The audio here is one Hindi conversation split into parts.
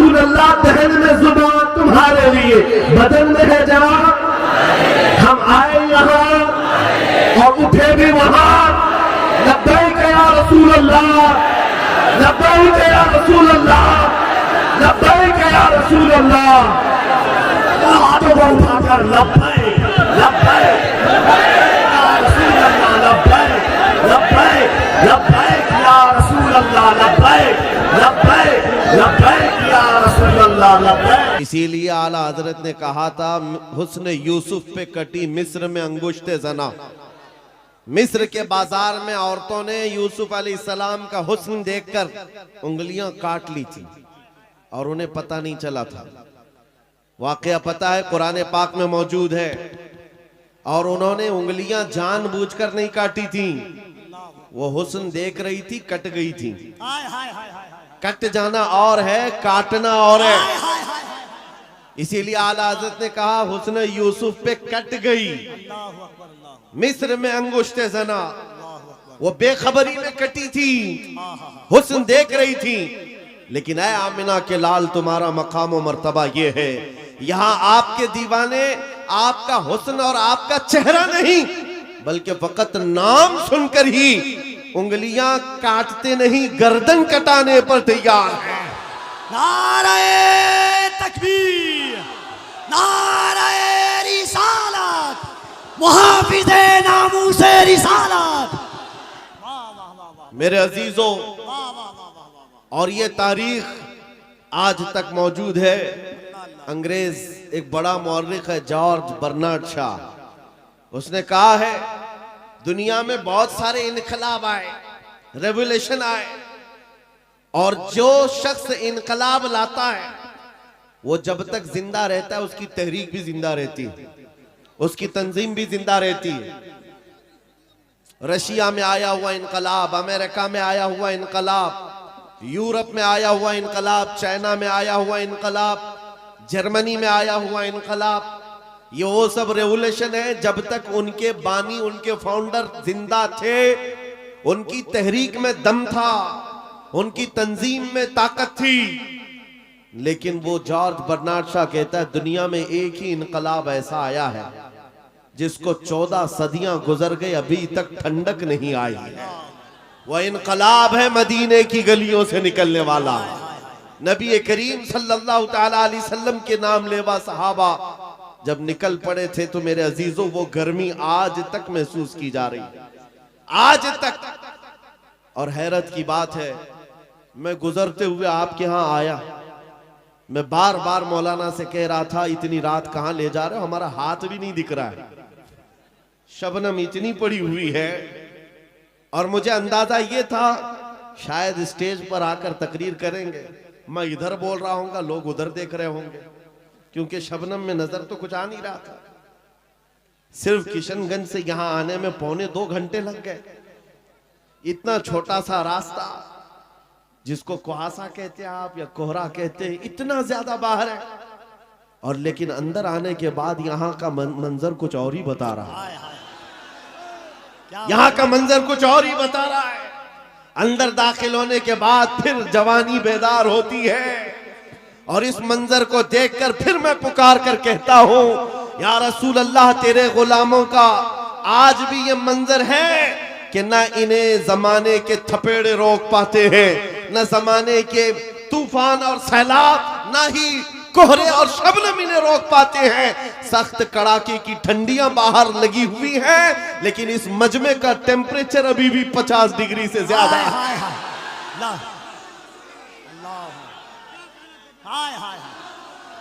रसूल अल्लाह, दहन में जुबान तुम्हारे लिए, बदन में है जान। हम आए यहाँ और उठे भी वहाँ। लब्बैक या रसूल अल्लाह, लब्बैक या रसूल अल्लाह, लब्बैक या रसूल अल्लाह। हाथों को उठाकर लब्बैक लब्बैक या रसूल अल्लाह, लब्बैक लब्बैक लब्बैक या रसूल अल्लाह, लब्बैक लब्बैक लब्बैक या रसूल अल्लाह, लब्बैक। इसीलिए आला हजरत ने कहा था, हुस्न यूसुफ पे कटी मिस्र में अंगुश्ते जना। मिस्र के बाजार में औरतों ने यूसुफ अलैहिस्सलाम का हुस्न देखकर उंगलियां काट ली थी और उन्हें पता नहीं चला था। वाकया पता है, कुरान पाक में मौजूद है। और उन्होंने उंगलियां जानबूझकर नहीं काटी थी, वो हुस्न देख रही थी, कट गई थी। कट जाना और है, काटना और है। इसीलिए आला हज़रत ने कहा, हुस्न यूसुफ पे कट गई मिस्र में अंगुश्ते जना। वो बेखबरी में कटी थी, हुस्न देख रही थी। लेकिन ऐ आमिना के लाल, तुम्हारा मकाम और मर्तबा ये है, यहाँ आपके दीवाने आपका हुस्न और आपका चेहरा नहीं, बल्कि फकत नाम सुनकर ही उंगलियां काटते नहीं, गर्दन कटाने पर तैयार है। नारे तकबीर, नारे रिसालत, मुहाफिज़े नामूसे रिसालत। मेरे अजीजों, और ये तारीख आज तक मौजूद है। अंग्रेज एक बड़ा मौर्रिख है, जॉर्ज बर्नार्ड शॉ, उसने कहा है दुनिया में बहुत सारे इनकलाब आए, रेवोल्यूशन आए, और जो शख्स इनकलाब लाता है वो जब तक जिंदा रहता है उसकी तहरीक भी जिंदा रहती है, उसकी तंजीम भी जिंदा रहती है। रशिया में आया हुआ इनकलाब, अमेरिका में आया हुआ इनकलाब, यूरोप में आया हुआ इनकलाब, चाइना में आया हुआ इनकलाब, जर्मनी में आया हुआ इनकलाब, ये वो सब रेवोल्यूशन है जब तक उनके बानी, उनके फाउंडर जिंदा थे, उनकी तहरीक में दम था, उनकी तंजीम में ताकत थी। लेकिन वो जॉर्ज बर्नार्ड शॉ कहता है, दुनिया में एक ही इनकलाब ऐसा आया है जिसको 14 सदियां गुजर गई, अभी तक ठंडक नहीं आई। वह इनकलाब है मदीने की गलियों से निकलने वाला। नबी करीम सल्लल्लाहु तआला अलैहि वसल्लम के नाम लेवा सहाबा जब निकल पड़े थे, तो मेरे अजीजों वो गर्मी आज तक महसूस की जा रही, आज तक। और हैरत की बात है, मैं गुजरते हुए आपके यहाँ आया, मैं बार बार मौलाना से कह रहा था, इतनी रात कहाँ ले जा रहे हो, हमारा हाथ भी नहीं दिख रहा है, शबनम इतनी पड़ी हुई है। और मुझे अंदाजा ये था शायद स्टेज पर आकर तकरीर करेंगे, मैं इधर बोल रहा हूँगा, लोग उधर देख रहे होंगे, क्योंकि शबनम में नजर तो कुछ आ नहीं रहा था। सिर्फ किशनगंज से यहां आने में 2.25 घंटे लग गए। इतना छोटा सा रास्ता, जिसको कुहासा कहते हैं आप या कोहरा कहते हैं, इतना ज्यादा बाहर है। और लेकिन अंदर आने के बाद यहाँ का मंजर कुछ और ही बता रहा है, यहाँ का मंजर कुछ और ही बता रहा है। अंदर दाखिल होने के बाद फिर जवानी बेदार होती है, और इस मंजर को देखकर फिर मैं पुकार कर कहता हूं, या रसूल अल्लाह, तेरे गुलामों का आज भी ये मंजर है कि न इन्हें जमाने के थपेड़े रोक पाते हैं, न जमाने के तूफान और सैलाब, न ही कोहरे और शबनम इन्हें रोक पाते हैं। सख्त कड़ाके की ठंडियां बाहर लगी हुई हैं, लेकिन इस मजमे का टेम्परेचर अभी भी 50 डिग्री से ज्यादा है।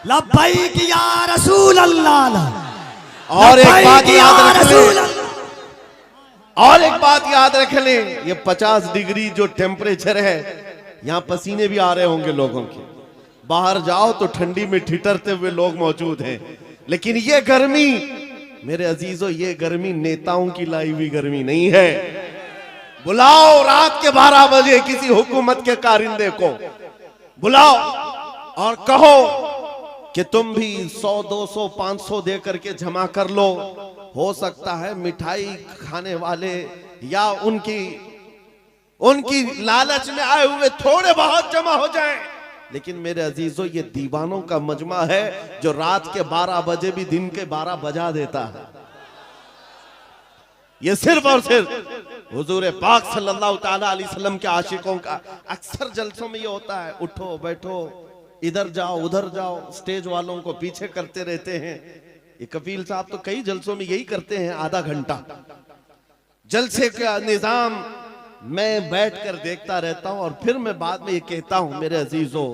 लब्बैक या रसूल अल्लाह। और एक बात याद रख लें, और एक बात याद रख लें, ये 50 डिग्री जो टेम्परेचर है, यहाँ पसीने भी आ रहे होंगे लोगों के। बाहर जाओ तो ठंडी में ठिठरते हुए लोग मौजूद हैं, लेकिन ये गर्मी मेरे अजीजों, ये गर्मी नेताओं की लाई हुई गर्मी नहीं है। बुलाओ रात के 12 बजे किसी हुकूमत के कारिंदे को, बुलाओ और कहो कि तुम भी 100, 200, 500 दे करके जमा कर लो। हो सकता है मिठाई खाने वाले या उनकी लालच में आए हुए थोड़े बहुत जमा हो जाएं, लेकिन मेरे अजीजों ये दीवानों का मजमा है जो रात के 12 बजे भी दिन के 12 बजा देता है। ये सिर्फ और सिर्फ हुजूर पाक सल्लल्लाहु ताला अलैहि वसल्लम के आशिकों का अक्सर जलसों में ये होता है, उठो बैठो इधर जाओ उधर जाओ, स्टेज वालों को पीछे करते रहते हैं। ये कफील साहब तो कई जलसों में यही करते हैं, आधा घंटा जलसे का निजाम मैं बैठकर देखता रहता हूं। और फिर मैं बाद में ये कहता हूं मेरे अजीजों,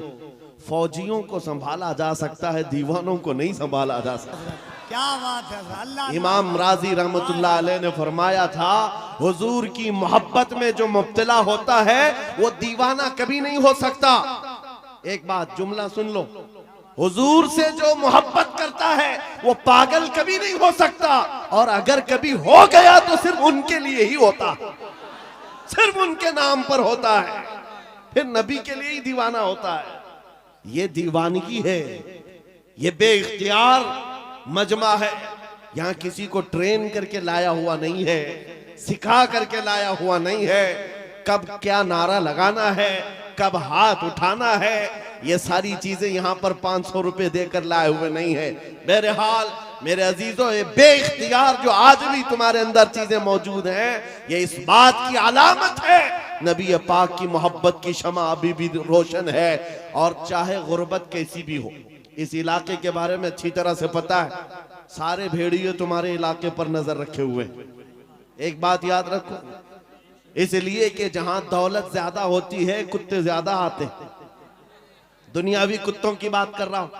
फौजियों को संभाला जा सकता है, दीवानों को नहीं संभाला जा सकता। क्या बात है अल्लाह। इमाम राजी रहमतुल्लाह अलैह ने फरमाया था, हुजूर की मोहब्बत में जो मुब्तला होता है वो दीवाना कभी नहीं हो सकता। एक बात जुमला सुन लो, हुजूर से जो मोहब्बत करता है वो पागल कभी नहीं हो सकता, और अगर कभी हो गया तो सिर्फ उनके लिए ही होता, सिर्फ उनके नाम पर होता है, फिर नबी के लिए ही दीवाना होता है। ये दीवानगी है, ये बेइख्तियार मजमा है। यहां किसी को ट्रेन करके लाया हुआ नहीं है, सिखा करके लाया हुआ नहीं है। कब क्या नारा लगाना है, कब हाथ उठाना है, ये सारी चीजें यहां पर 500 रुपए देकर लाए हुए नहीं है। बहरहाल मेरे अजीजों, ये बेइख्तियार जो आज भी तुम्हारे अंदर चीजें मौजूद हैं, ये इस बात की अलामत है नबी पाक की मोहब्बत की शमा अभी भी रोशन है। और चाहे गुर्बत कैसी भी हो, इस इलाके के बारे में अच्छी तरह से पता है, सारे भेड़िए तुम्हारे इलाके पर नजर रखे हुए। एक बात याद रखो, इसलिए कि जहां दौलत ज्यादा होती है कुत्ते ज्यादा आते हैं। दुनियावी कुत्तों की बात कर रहा हूं।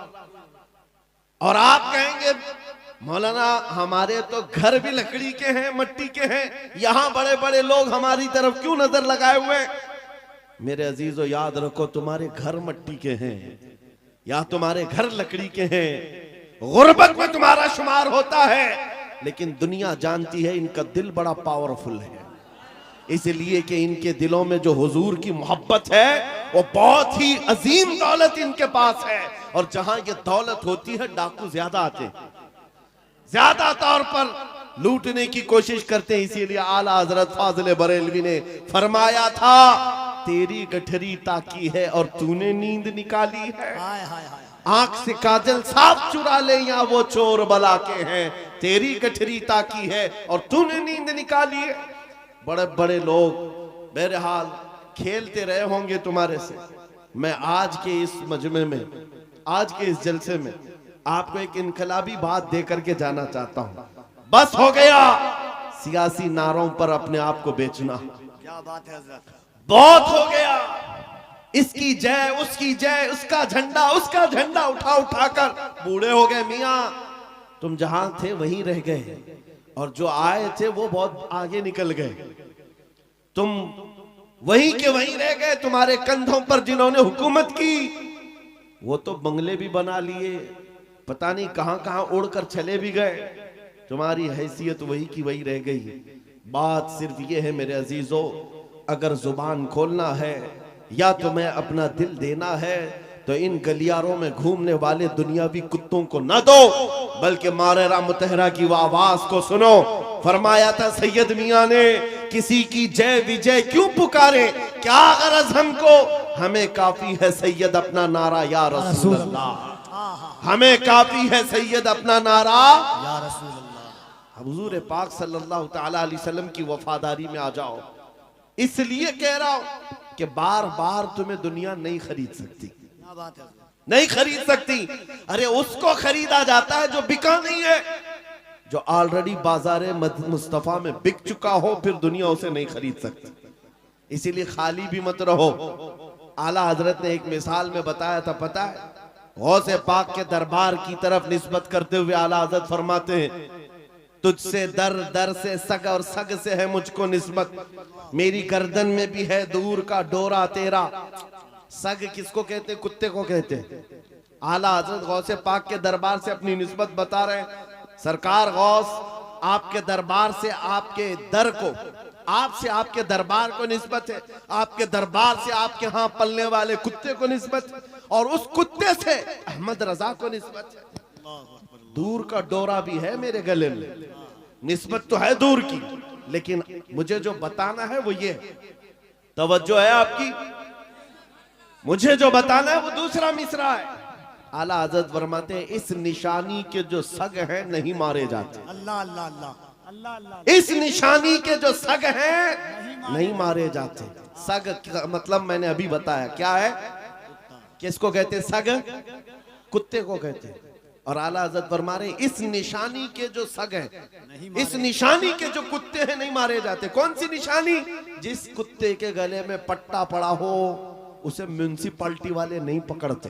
और आप कहेंगे मौलाना हमारे तो घर भी लकड़ी के हैं, मट्टी के हैं, यहां बड़े बड़े लोग हमारी तरफ क्यों नजर लगाए हुए हैं? मेरे अजीजों याद रखो, तुम्हारे घर मट्टी के हैं या तुम्हारे घर लकड़ी के हैं, गुर्बत में तुम्हारा शुमार होता है, लेकिन दुनिया जानती है इनका दिल बड़ा पावरफुल है, इसलिए कि इनके दिलों में जो हुजूर की मोहब्बत है वो बहुत ही अजीम दौलत इनके पास है। और जहां ये दौलत होती है डाकू ज्यादा आते हैं, ज्यादा तौर पर लूटने की कोशिश करते हैं। इसीलिए आला हजरत फाजिल बरेलवी ने फरमाया था, तेरी गठरी ताकी है और तूने नींद निकाली है। हाय हाय हाय। आंख से काजल साफ चुरा ले या वो चोर बला के हैं, तेरी गठरी ताकी है और तूने नींद निकाली है। बड़े बड़े लोग बहरहाल खेलते रहे होंगे तुम्हारे से। मैं आज के इस मजमे में, आज के इस जलसे में आपको एक इनकलाबी बात दे करके जाना चाहता हूं। बस हो गया सियासी नारों पर अपने आप को बेचना, क्या बात है हज़रत। बहुत हो गया। इसकी जय उसकी जय, उसका झंडा उठा उठाकर बूढ़े हो गए। मियां तुम जहां थे वहीं रह गए, और जो आए थे वो बहुत आगे निकल गए। तुम वहीं के वहीं रह गए। तुम्हारे कंधों पर जिन्होंने हुकूमत की वो तो बंगले भी बना लिए, पता नहीं कहां कहां उड़कर चले भी गए। तुम्हारी हैसियत वही की वही रह गई। बात सिर्फ ये है मेरे अजीजों, अगर जुबान खोलना है या तुम्हें अपना दिल देना है तो इन गलियारों में घूमने वाले दुनियावी कुत्तों को न दो, बल्कि मारेरा मुतहरा की वो आवाज को सुनो। फरमाया था सैयद मियां ने, किसी की जय विजय क्यों पुकारे, क्या गरज हमको, हमें काफी है सैयद अपना नारा या रसूल अल्लाह, हमें काफी है सैयद अपना नारा या रसूल अल्लाह। हुजूर पाक सल्लल्लाहु ताला अलैहि वसल्लम की वफादारी में आ जाओ। इसलिए कह रहा हूं कि बार बार तुम्हें दुनिया नहीं खरीद सकती, क्या बात है, नहीं खरीद सकती। अरे उसको खरीदा जाता है जो बिका नहीं है, जो ऑलरेडी बाजार मुस्तफा में बिक चुका हो, फिर दुनिया उसे नहीं खरीद सकती। इसीलिए खाली भी मत रहो। आला हजरत ने एक मिसाल में बताया था, पता है, गौसे पाक के दरबार की तरफ निस्बत करते हुए आला हजरत फरमाते हैं, तुझसे दर दर से सग और सग से है मुझको निस्बत, मेरी गर्दन में भी है दूर का डोरा तेरा। सग किसको कहते, कुत्ते को कहते हैं। आला हजरत गौसे पाक के दरबार से अपनी निस्बत बता रहे हैं। सरकार गौस आपके दरबार से आपके दर को, आपसे आपके दरबार को निस्बत है, आपके दरबार से आपके यहाँ पलने वाले कुत्ते को निस्बत है, और उस कुत्ते से अहमद रजा को निस्बत है। दूर का डोरा भी है मेरे गले में, निस्बत तो है दूर की, लेकिन मुझे जो बताना है वो ये, तवज्जो है आपकी। मुझे जो बताना है वो दूसरा मिसरा है। आला हजरत फरमाते हैं इस निशानी के जो सग हैं नहीं मारे जाते। अल्लाह अल्लाह अल्लाह अल्लाह अल्लाह। इस निशानी के जो सग हैं नहीं मारे जाते। सग का मतलब मैंने अभी बताया क्या है, किसको कहते हैं सग, कुत्ते को कहते हैं। और आला हजरत फरमा रहे इस निशानी के जो सग हैं, इस निशानी के जो कुत्ते हैं नहीं मारे जाते। कौन सी निशानी? जिस कुत्ते के गले में पट्टा पड़ा हो उसे म्युनिसिपैलिटी वाले नहीं पकड़ते,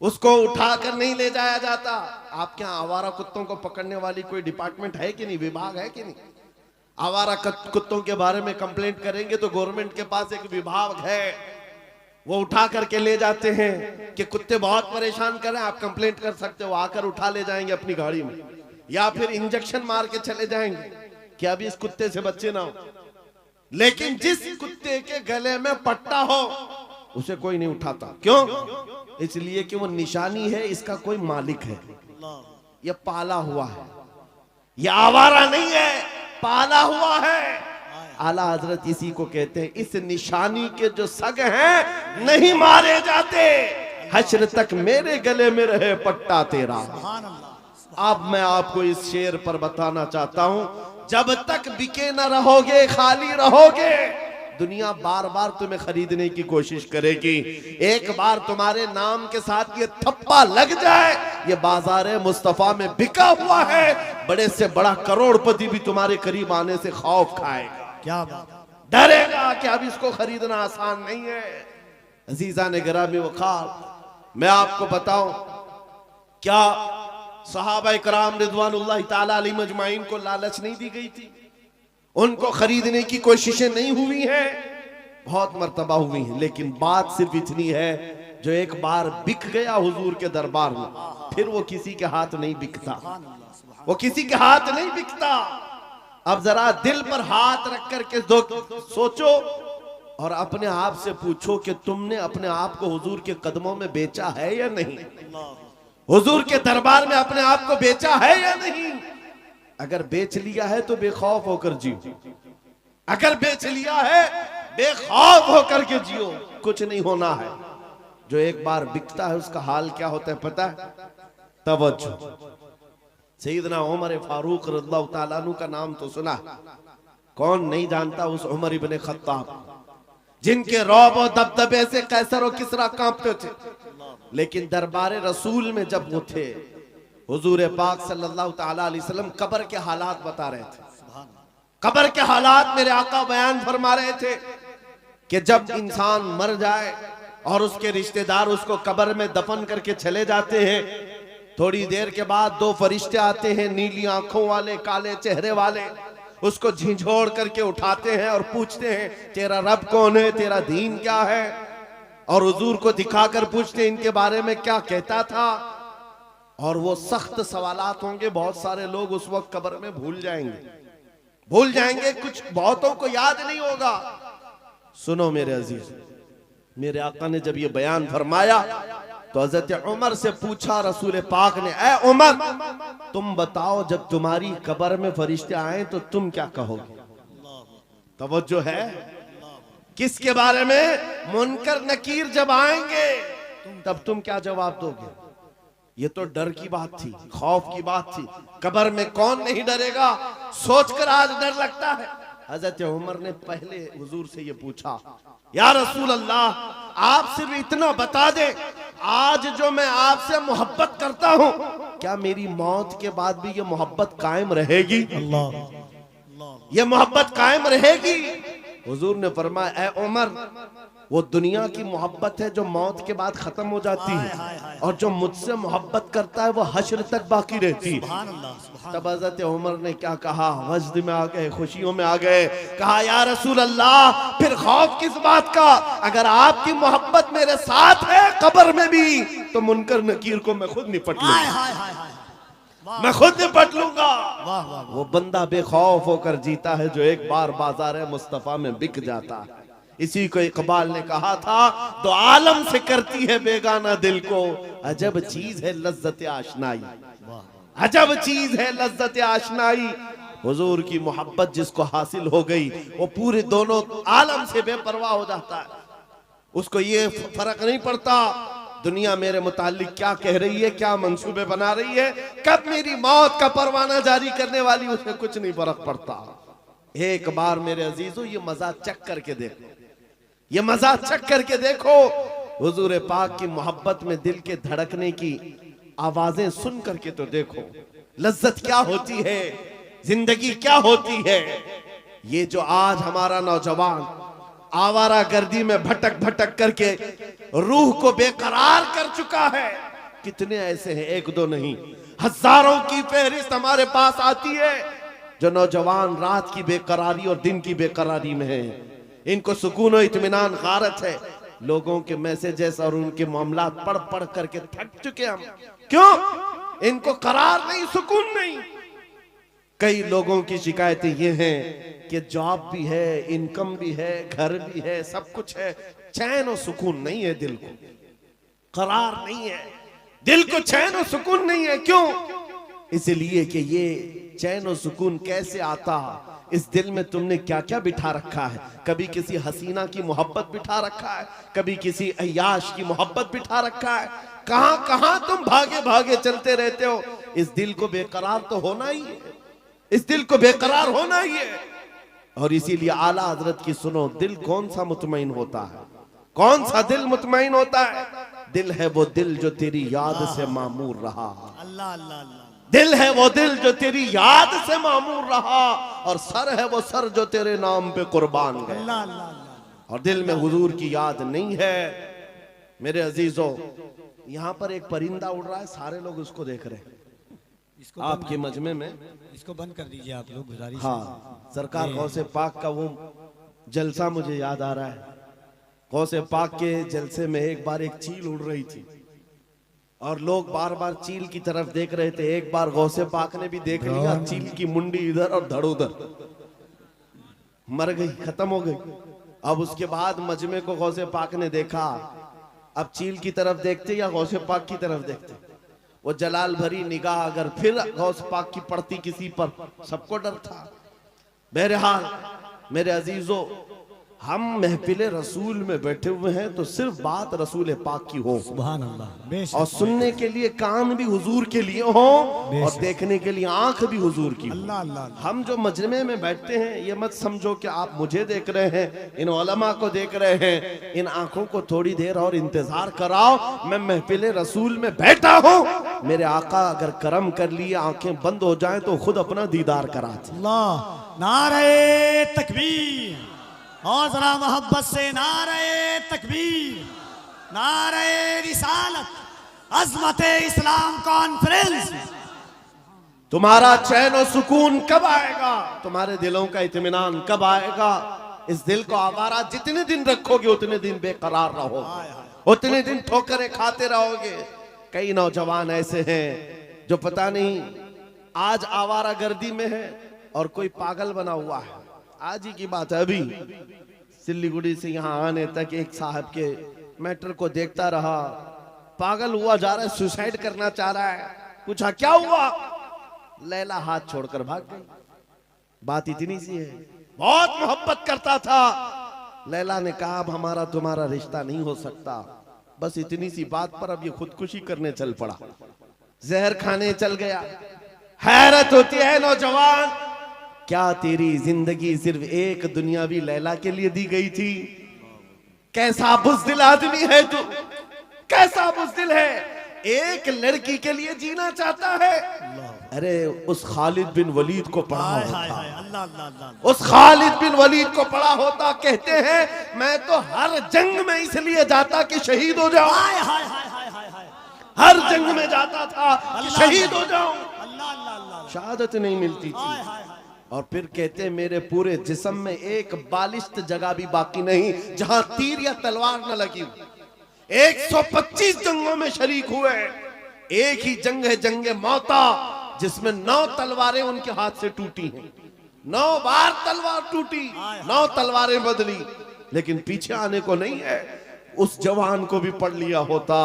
उसको उठाकर नहीं ले जाया जाता। आपके यहाँ आवारा कुत्तों को पकड़ने वाली कोई डिपार्टमेंट है कि नहीं, विभाग है कि नहीं? आवारा कुत्तों के बारे में कंप्लेंट करेंगे तो गवर्नमेंट के पास एक विभाग है, वो उठा करके ले जाते हैं कि कुत्ते बहुत परेशान कर रहे हैं, आप कंप्लेंट कर सकते हो, आकर उठा ले जाएंगे अपनी गाड़ी में, या फिर इंजेक्शन मार के चले जाएंगे कि अभी इस कुत्ते से बच्चे ना हो। लेकिन जिस कुत्ते के गले में पट्टा हो उसे कोई नहीं उठाता। क्यों? इसलिए कि वो निशानी है, इसका कोई मालिक है, ये पाला हुआ है, ये आवारा नहीं है, पाला हुआ है। आला हजरत इसी को कहते हैं इस निशानी के जो सग हैं नहीं मारे जाते, हश्र तक मेरे गले में रहे पट्टा तेरा। अब मैं आपको इस शेर पर बताना चाहता हूं, जब तक बिके न रहोगे, खाली रहोगे, दुनिया बार बार तुम्हें खरीदने की कोशिश करेगी। एक बार तुम्हारे नाम के साथ ये थप्पा लग जाए, ये बाजार मुस्तफा में बिका हुआ है, बड़े से बड़ा करोड़पति भी तुम्हारे करीब आने से खौफ खाएगा, क्या बात, डरेगा कि अब इसको खरीदना आसान नहीं है। अजीजा ने गिरामी वक़ार, मैं आपको बताऊं, क्या सहाबा इकराम रिज़वानुल्लाह ताला अलैहिम अजमाइन को लालच नहीं दी गई थी? उनको खरीदने की कोशिशें नहीं हुई हैं? बहुत मर्तबा हुई हैं, लेकिन बात सिर्फ इतनी है, जो एक बार बिक गया हुजूर के दरबार में, फिर वो किसी के हाथ नहीं बिकता, वो किसी के हाथ नहीं बिकता। अब जरा दिल पर हाथ रख करके सोचो और अपने आप से पूछो कि तुमने अपने आप को हुजूर के कदमों में बेचा है या नहीं? हुजूर के दरबार में अपने आप को बेचा है या नहीं? अगर बेच लिया है तो बेखौफ होकर जियो, अगर बेच लिया है बेखौफ होकर के जियो, कुछ नहीं होना है। जो एक बार बिकता है उसका हाल क्या होता है पता है? तवज्जो, सैयदना उमर फारूक रज़ियल्लाहु ताला अन्हु का नाम तो सुना, कौन नहीं जानता उस उमर इब्ने खत्ताब, जिनके रौब और दबदबे से कैसर और किसरा कांपते थे। लेकिन दरबारे रसूल में जब वो थे, हुजूर पाक सल्लल्लाहु ताला अलैहि वसल्लम कब्र के हालात बता रहे थे, कब्र के हालात मेरे आका बयान फरमा रहे थे कि जब इंसान मर जाए और उसके रिश्तेदार उसको कब्र में दफन करके चले जाते हैं, थोड़ी देर के बाद दो फरिश्ते आते हैं, नीली आंखों वाले, काले चेहरे वाले, उसको झिझोड़ करके उठाते हैं और पूछते हैं तेरा रब कौन है, तेरा दीन क्या है, और हुजूर को दिखाकर पूछते हैं इनके बारे में क्या कहता था। और वो सख्त सवालात होंगे, बहुत सारे लोग उस वक्त कब्र में भूल जाएंगे, कुछ बहुतों को याद नहीं होगा। सुनो मेरे अजीज, मेरे आका ने जब ये बयान फरमाया तो हजरत उमर से पूछा रसूल पाक ने, ए उमर तुम बताओ जब तुम्हारी कब्र में फरिश्ते आए तो तुम क्या कहोगे? तवज्जो है, किसके बारे में? मुनकर नकीर जब आएंगे तब तुम क्या जवाब दोगे? ये तो डर की बात थी, खौफ की बात थी। कब्र में कौन नहीं डरेगा, सोचकर आज डर लगता है। हजरत उमर ने पहले हुजूर से ये पूछा, या रसूल अल्लाह आप सिर्फ इतना बता दे, आज जो मैं आपसे मोहब्बत करता हूँ, क्या मेरी मौत के बाद भी ये मोहब्बत कायम रहेगी? ये मोहब्बत कायम रहेगी? हुजूर ने फरमाया, ए उमर वो दुनिया की मोहब्बत है जो मौत के बाद खत्म हो जाती है, और जो मुझसे मोहब्बत करता है वो हश्र तक बाकी रहती है। तब हज़रत उमर ने क्या कहा, वजद में आ गए, खुशियों में आ गए, कहा या रसूल अल्लाह फिर खौफ किस बात का, अगर आपकी मोहब्बत मेरे साथ है कब्र में भी तो मुनकर नकीर को मैं खुद निपट लूंगा, मैं खुद निपट लूंगा। वो बंदा बेखौफ होकर जीता है जो एक बार बाजार मुस्तफा में बिक जाता है। इसी को इकबाल ने कहा था, दो आलम से करती है बेगाना दिल को, अजब चीज है लज्जत आशनाई, अजब चीज है लज्जत आशनाई। हुजूर की मोहब्बत जिसको हासिल हो गई वो पूरे दोनों आलम से बेपरवाह हो जाता है। उसको ये फर्क नहीं पड़ता दुनिया मेरे मुतालिक क्या कह रही है, क्या मंसूबे बना रही है, कब मेरी मौत का परवाना जारी करने वाली, उसे कुछ नहीं फर्क पड़ता। एक बार मेरे अजीजों ये मजा चख करके देखो, ये मजा चख करके देखो। हुजूर पाक की मोहब्बत में दिल के धड़कने की आवाजें सुन करके तो देखो, लज्जत क्या होती है, जिंदगी क्या होती है। ये जो आज हमारा नौजवान आवारा गर्दी में भटक भटक करके रूह को बेकरार कर चुका है, कितने ऐसे हैं, एक दो नहीं, हजारों की फहरिस्त हमारे पास आती है जो नौजवान रात की बेकरारी और दिन की बेकरारी में है। इनको सुकून और इत्मीनान गारत है। लोगों के मैसेजेस और उनके मामला पढ़ पढ़ करके थक चुके हम। क्यों? इनको करार नहीं, सुकून नहीं। कई लोगों की शिकायतें ये हैं कि जॉब भी है, इनकम भी है, घर भी है, सब कुछ है, चैन और सुकून नहीं है, दिल को करार नहीं है, दिल को चैन और सुकून नहीं है। क्यों? इसलिए कि ये चैन और सुकून कैसे आता, इस दिल में तुमने क्या क्या बिठा रखा है। कभी किसी हसीना की मोहब्बत बिठा रखा है, कभी किसी अय्याश की मोहब्बत बिठा रखा है, कहां कहां तुम भागे भागे चलते रहते हो। इस दिल को बेकरार तो होना ही है, इस दिल को बेकरार होना ही है। और इसीलिए आला हजरत की सुनो, दिल कौन सा मुतमईन होता है, कौन सा दिल मुतमईन होता है? दिल है वो दिल जो तेरी याद से मामूर रहा। अल्लाह अल्लाह अल्लाह। दिल है वो दिल जो तेरी याद से मामूर रहा, और सर है वो सर जो तेरे नाम पे कुर्बान गया। अल्लाह अल्लाह अल्लाह। और दिल में हुजूर की याद नहीं है। मेरे अजीजों, यहाँ पर एक परिंदा उड़ रहा है, सारे लोग उसको देख रहे हैं इसको आपके मजमे में। इसको बंद कर दीजिए आप लोग, गुजारिश। हाँ, सरकार गौसे पाक का वो जलसा मुझे याद आ रहा है। गौसे पाक के जलसे में एक बार एक चील उड़ रही थी और लोग बार बार चील की तरफ देख रहे थे। एक बार गौसे पाक ने भी देख लिया, चील की मुंडी इधर और धड़ उधर, मर गई, खत्म हो गई। अब उसके बाद मजमे को गौसे पाक ने देखा, अब चील की तरफ देखते या गौसे पाक की तरफ देखते? वो जलाल भरी निगाह अगर फिर गौस पाक की पड़ती किसी पर, सबको डर था। बहरहाल मेरे अजीजों, हम महफिल रसूल में बैठे हुए हैं तो सिर्फ बात रसूल पाक की हो, सुभान अल्लाह। और सुनने के लिए कान भी हुजूर के लिए हो और देखने के लिए आंख भी हुजूर की हो। अल्लाह अल्लाह। हम जो मजमे में बैठते हैं, ये मत समझो कि आप मुझे देख रहे हैं, इन उलमा को देख रहे हैं। इन आंखों को थोड़ी देर और इंतजार कराओ, मैं महफिल रसूल में बैठा हूँ। मेरे आका अगर करम कर लिए, आंखें बंद हो जाएं तो खुद अपना दीदार कराते। अल्लाह। नारे तकबीर, और जरा मोहब्बत से नारे तकबीर, नारे रिसालत, अजमत इस्लाम कॉन्फ्रेंस। तुम्हारा चैन और सुकून कब आएगा? तुम्हारे दिलों का इत्मीनान कब आएगा? इस दिल को आवारा जितने दिन रखोगे उतने दिन बेकरार रहोगे, उतने दिन ठोकरें खाते रहोगे। कई नौजवान ऐसे हैं जो पता नहीं आज आवारा गर्दी में है और कोई पागल बना हुआ है। आज ही की बात है, अभी सिल्लीगुड़ी से यहाँ आने तक एक साहब के मैटर को देखता रहा, पागल हुआ जा रहा है, सुसाइड करना चाह रहा है। पूछा क्या हुआ? लैला हाथ छोड़कर भाग गई। बात इतनी सी है, बहुत मोहब्बत करता था। लैला ने कहा अब हमारा तुम्हारा रिश्ता नहीं हो सकता। बस इतनी सी बात पर अब ये खुदकुशी करने चल पड़ा, जहर खाने चल गया। हैरत होती है नौजवान, क्या तेरी जिंदगी सिर्फ एक दुनियावी लैला के लिए दी गई थी? कैसा बुज़दिल आदमी है तू, कैसा बुज़दिल है, एक लड़की के लिए जीना चाहता है। अरे उस खालिद बिन वलीद को पढ़ा होता, अल्लाह अल्लाह। उस खालिद बिन वलीद को पढ़ा होता, कहते हैं मैं तो हर जंग में इसलिए जाता कि शहीद हो जाऊं, हाय हाय हाय हाय हाय हाय। हर जंग में जाता था कि शहीद हो जाऊं, अल्लाह अल्लाह अल्लाह। शहादत नहीं मिलती हाय थी। हाय हाय। और फिर कहते मेरे पूरे जिस्म में एक बालिश्त जगह भी बाकी नहीं जहां तीर या तलवार न लगी। 125 जंगों में शरीक हुए, एक ही जंग है जंगे मौता, जिसमें 9 तलवारें उनके हाथ से टूटी हैं। 9 बार तलवार टूटी, 9 तलवारें बदली, लेकिन पीछे आने को नहीं है। उस जवान को भी पढ़ लिया होता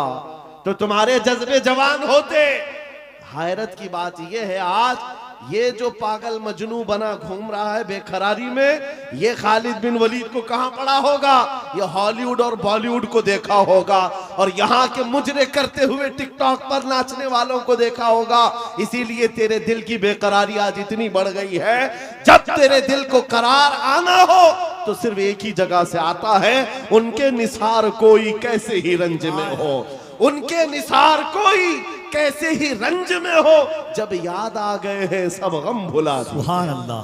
तो तुम्हारे जज्बे जवान होते। हैरत की बात यह है, आज ये जो पागल मजनू बना घूम रहा है बेकरारी में, ये खालिद बिन वलीद को कहां पड़ा होगा? ये हॉलीवुड और बॉलीवुड को देखा होगा, और यहाँ के मुजरे करते हुए टिकटॉक पर नाचने वालों को देखा होगा। इसीलिए तेरे दिल की बेकरारी आज इतनी बढ़ गई है। जब तेरे दिल को करार आना हो तो सिर्फ एक ही जगह से आता है, उनके निसार कोई कैसे ही रंज में हो, उनके निसार कोई कैसे ही रंज में हो, जब याद आ गए हैं सब गम भुला दिए। सुभान अल्लाह,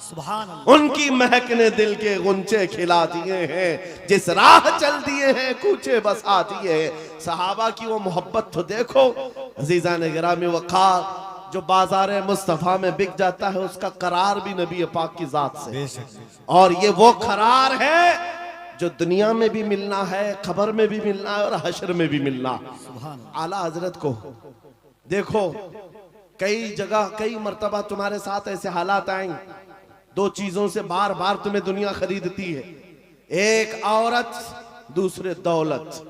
सुभान अल्लाह। उनकी महक ने दिल के गुंचे खिला दिए हैं, जिस राह चल दिए हैं कूचे बसा दिए हैं। सहाबा की वो मोहब्बत तो देखो अजीजान गिरामी वक़ार, जो बाजार मुस्तफा में बिक जाता है उसका करार भी नबी पाक की जात से, और ये वो करार है जो दुनिया में भी मिलना है, खबर में भी मिलना है और हशर में भी मिलना। आला हजरत को देखो, कई जगह कई मर्तबा तुम्हारे साथ ऐसे हालात आएंगे, दो चीजों से बार बार तुम्हें दुनिया खरीदती है, एक औरत, दूसरे दौलत।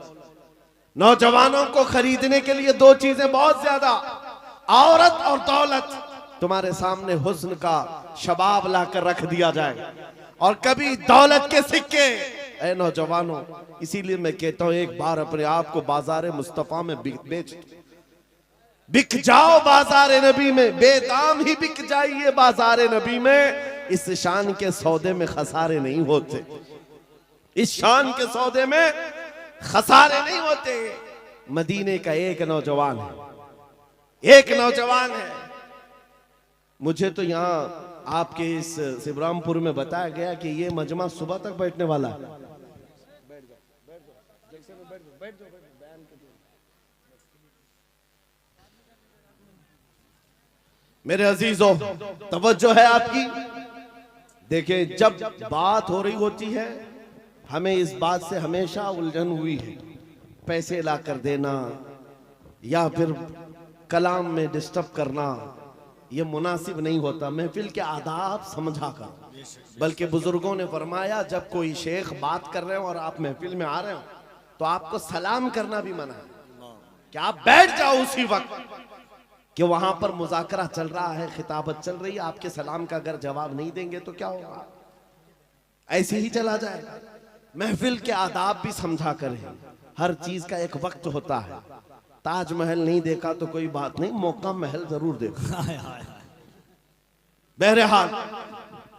नौजवानों को खरीदने के लिए दो चीजें बहुत ज्यादा, औरत और दौलत। तुम्हारे सामने हुस्न का शबाब लाकर रख दिया जाए और कभी दौलत के सिक्के। ऐ नौजवानों, इसीलिए मैं कहता हूं एक बार अपने आप को बाजार मुस्तफा में बेच, बिक जाओ बाजार नबी में, बेदाम ही बिक जाइए बाजार नबी में। इस शान के सौदे में खसारे नहीं होते, इस शान के सौदे में खसारे नहीं होते। मदीने का एक नौजवान है, एक नौजवान है। मुझे तो यहाँ आपके इस शिवरामपुर में बताया गया कि ये मजमा सुबह तक बैठने वाला है। मेरे अजीजों, तवज्जो है आपकी। देखिए, जब बात हो रही होती है, हमें इस बात से हमेशा उलझन हुई है, पैसे ला कर देना या फिर कलाम में डिस्टर्ब करना, यह मुनासिब नहीं होता। महफिल के आदाब समझा कर, बल्कि बुजुर्गों ने फरमाया जब कोई शेख बात कर रहे हो और आप महफिल में आ रहे हो तो आपको सलाम करना भी मना है कि आप बैठ जाओ उसी वक्त कि वहां पर मुज़ाकरा चल रहा है, खिताबत चल रही है, आपके सलाम का अगर जवाब नहीं देंगे तो क्या होगा? ऐसे ही चला जाएगा। महफिल के आदाब भी समझा करें, हर चीज का एक वक्त होता है। ताजमहल नहीं देखा तो कोई बात नहीं, मौका महल जरूर देखा। बहरहाल,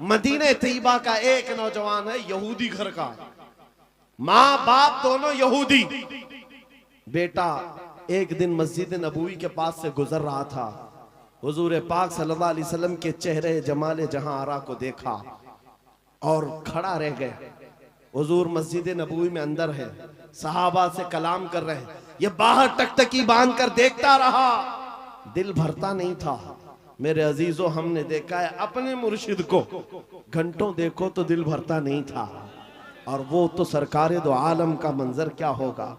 मदीने तैयबा का एक नौजवान है, यहूदी घर का, माँ बाप दोनों यहूदी। बेटा एक दिन मस्जिद नबवी के पास से गुजर रहा था, हुजूर पाक सल्लल्लाहु अलैहि वसल्लम के चेहरे जमाले जहां आरा को देखा और खड़ा रह गए। हुजूर मस्जिद नबवी में अंदर है, सहाबा से कलाम कर रहे हैं, ये बाहर टकटकी बांध कर देखता रहा, दिल भरता नहीं था। मेरे अजीजों, हमने देखा है अपने मुर्शिद को घंटों देखो तो दिल भरता नहीं था, और वो तो सरकारे दो आलम का मंजर क्या होगा,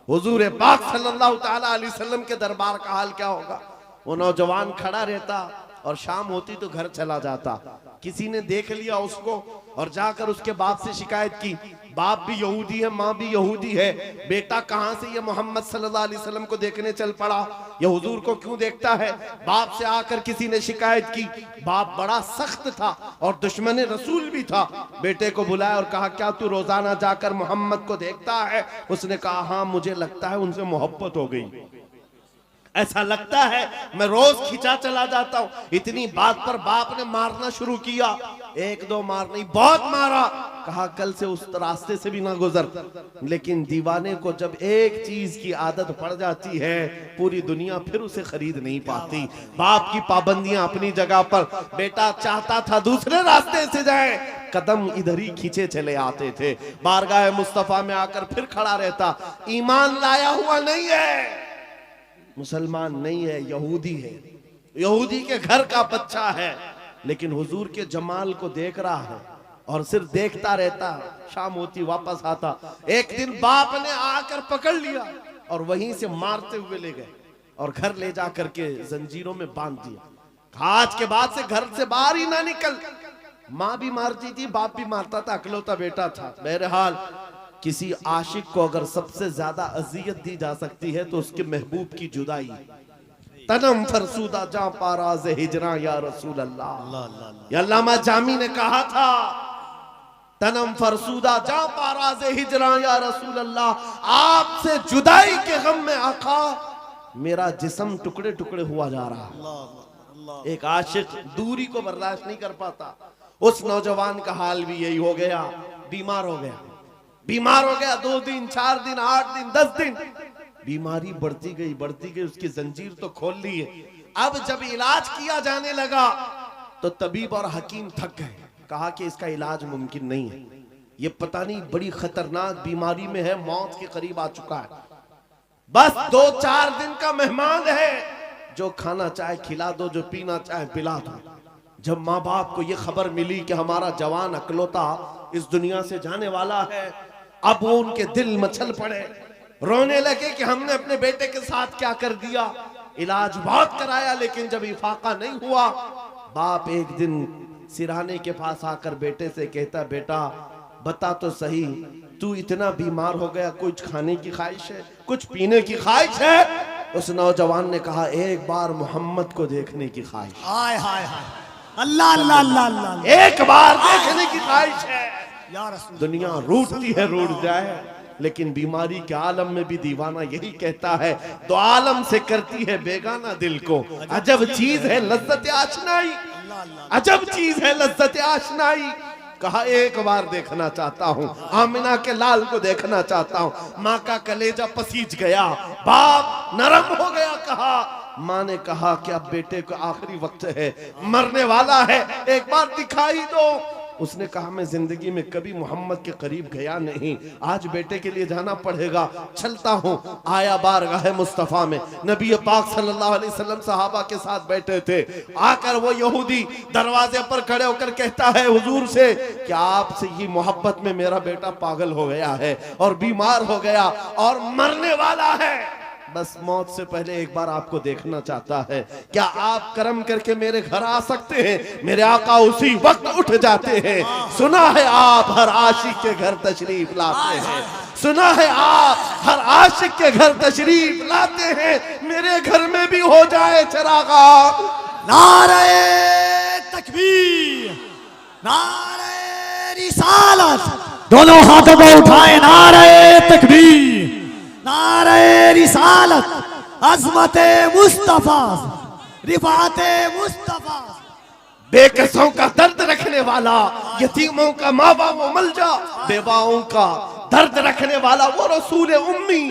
हुजूर पाक सल्लल्लाहु ताला अलैहि वसल्लम के दरबार का हाल क्या होगा। वो नौजवान खड़ा रहता और शाम होती तो घर चला जाता। किसी ने देख लिया उसको और जाकर उसके बाप से शिकायत की, बाप भी यहूदी है, माँ भी यहूदी है, बेटा कहाँ से ये मोहम्मद सल्लल्लाहु अलैहि वसल्लम को देखने चल पड़ा, ये हुजूर को क्यों देखता है। बाप से आकर किसी ने शिकायत की, बाप बड़ा सख्त था और दुश्मन रसूल भी था। बेटे को बुलाया और कहा, क्या तू रोजाना जाकर मोहम्मद को देखता है? उसने कहा, हाँ मुझे लगता है उनसे मोहब्बत हो गई, ऐसा लगता है, मैं रोज खिंचा चला जाता हूं। इतनी बात पर बाप ने मारना शुरू किया, एक दो मार नहीं, बहुत मारा। कहा, कल से उस रास्ते से भी ना गुजर। लेकिन दीवाने को जब एक चीज की आदत पड़ जाती है, पूरी दुनिया फिर उसे खरीद नहीं पाती। बाप की पाबंदियां अपनी जगह पर, बेटा चाहता था दूसरे रास्ते से जाए, कदम इधर ही खींचे चले आते थे। बारगाह मुस्तफा में आकर फिर खड़ा रहता, ईमान लाया हुआ नहीं है, मुसलमान नहीं है, यहूदी है, यहूदी के घर का बच्चा है, लेकिन हुजूर के जमाल को देख रहा है और सिर्फ देखता रहता। शाम होती वापस आता, एक दिन बाप ने आकर पकड़ लिया और वहीं से मारते हुए ले गए और घर ले जा करके जंजीरों में बांध दिया। आज के बाद से घर से बाहर ही ना निकल। माँ भी मारती थी, बाप भी मारता था, अकलौता बेटा था। बहरहाल, किसी आशिक को अगर सबसे ज्यादा अजियत दी जा सकती है तो उसके महबूब की जुदाई। तनम फरसूदा जा पाराज हिजरा या रसूल अल्लाह। अल्लाह अल्लाह अल्लाह। ये अल्लामा जामी ने कहा था, तनम फरसूदा जा पाराज हिजरा या रसूल अल्लाह, आपसे जुदाई के गम में आका मेरा जिस्म टुकड़े टुकड़े हुआ जा रहा है। अल्लाह अल्लाह। एक आशिक दूरी को बर्दाश्त नहीं कर पाता। उस नौजवान का हाल भी यही हो गया, बीमार हो गया। बीमार हो गया 2 दिन 4 दिन 8 दिन 10 दिन, बीमारी बढ़ती गई, उसकी जंजीर तो खोल ली है। अब जब इलाज किया जाने लगा तो तबीब और हकीम थक गए, कहा कि इसका इलाज मुमकिन नहीं है, ये पता नहीं बड़ी खतरनाक बीमारी में है, मौत के करीब आ चुका है। बस 2-4 दिन का मेहमान है, जो खाना चाहे खिला दो, जो पीना चाहे पिला दो। जब माँ बाप को ये खबर मिली कि हमारा जवान अकलौता इस दुनिया से जाने वाला है, अब वो उनके दिल मचल पड़े, रोने लगे कि हमने अपने बेटे के साथ क्या कर दिया। इलाज बहुत कराया लेकिन जब इफाका नहीं हुआ, बाप एक दिन सिरहाने के पास आकर बेटे से कहता, बेटा बता तो सही, तू इतना बीमार हो गया, कुछ खाने की ख्वाहिश है, कुछ पीने की ख्वाहिश है? उस नौजवान ने कहा, एक बार मोहम्मद को देखने की ख्वाहिश। हाय हाय हाय, अल्लाह अल्लाह अल्लाह अल्लाह। एक बार देखने की ख्वाहिश है। या रसूल। दुनिया रूठती है, रूठ जाए, लेकिन बीमारी के आलम में भी दीवाना यही कहता है, दो आलम से करती है बेगाना दिल को, अजब चीज है लज्जत आशनाई, अजब चीज है लज्जत आशनाई। कहा एक बार देखना चाहता हूँ, आमिना के लाल को देखना चाहता हूँ। माँ का कलेजा पसीज गया, बाप नरम हो गया। कहा, माँ ने कहा कि अब बेटे को आखिरी वक्त है, मरने वाला है, एक बार दिखाई दो। उसने कहा, मैं जिंदगी में कभी मोहम्मद के करीब गया नहीं, आज बेटे के लिए जाना पड़ेगा, चलता हूँ। आया बारगाह मुस्तफा में, नबी पाक सल्लल्लाहु अलैहि वसल्लम सहाबा के साथ बैठे थे। आकर वो यहूदी दरवाजे पर खड़े होकर कहता है हुजूर से कि आपसे ये मोहब्बत में मेरा बेटा पागल हो गया है और बीमार हो गया और मरने वाला है, बस मौत से पहले एक बार आपको देखना चाहता है, क्या आप करम करके मेरे घर आ सकते हैं? मेरे आका उसी वक्त उठ जाते हैं। सुना है आप हर आशिक के घर तशरीफ लाते हैं, सुना है आप हर आशिक के घर तशरीफ लाते हैं, मेरे घर में भी हो जाए चरागा। नारे तकबीर, नारे रिसालत, दोनों हाथों को उठाए, नारे तकबीर, नारे रिसालत, अज़मते मुस्तफा, रिफाते मुस्तफा। बेकसों का दर्द रखने वाला, यतीमों का माँ बाप मलजा, बेवाओं का दर्द रखने वाला वो रसूल उम्मी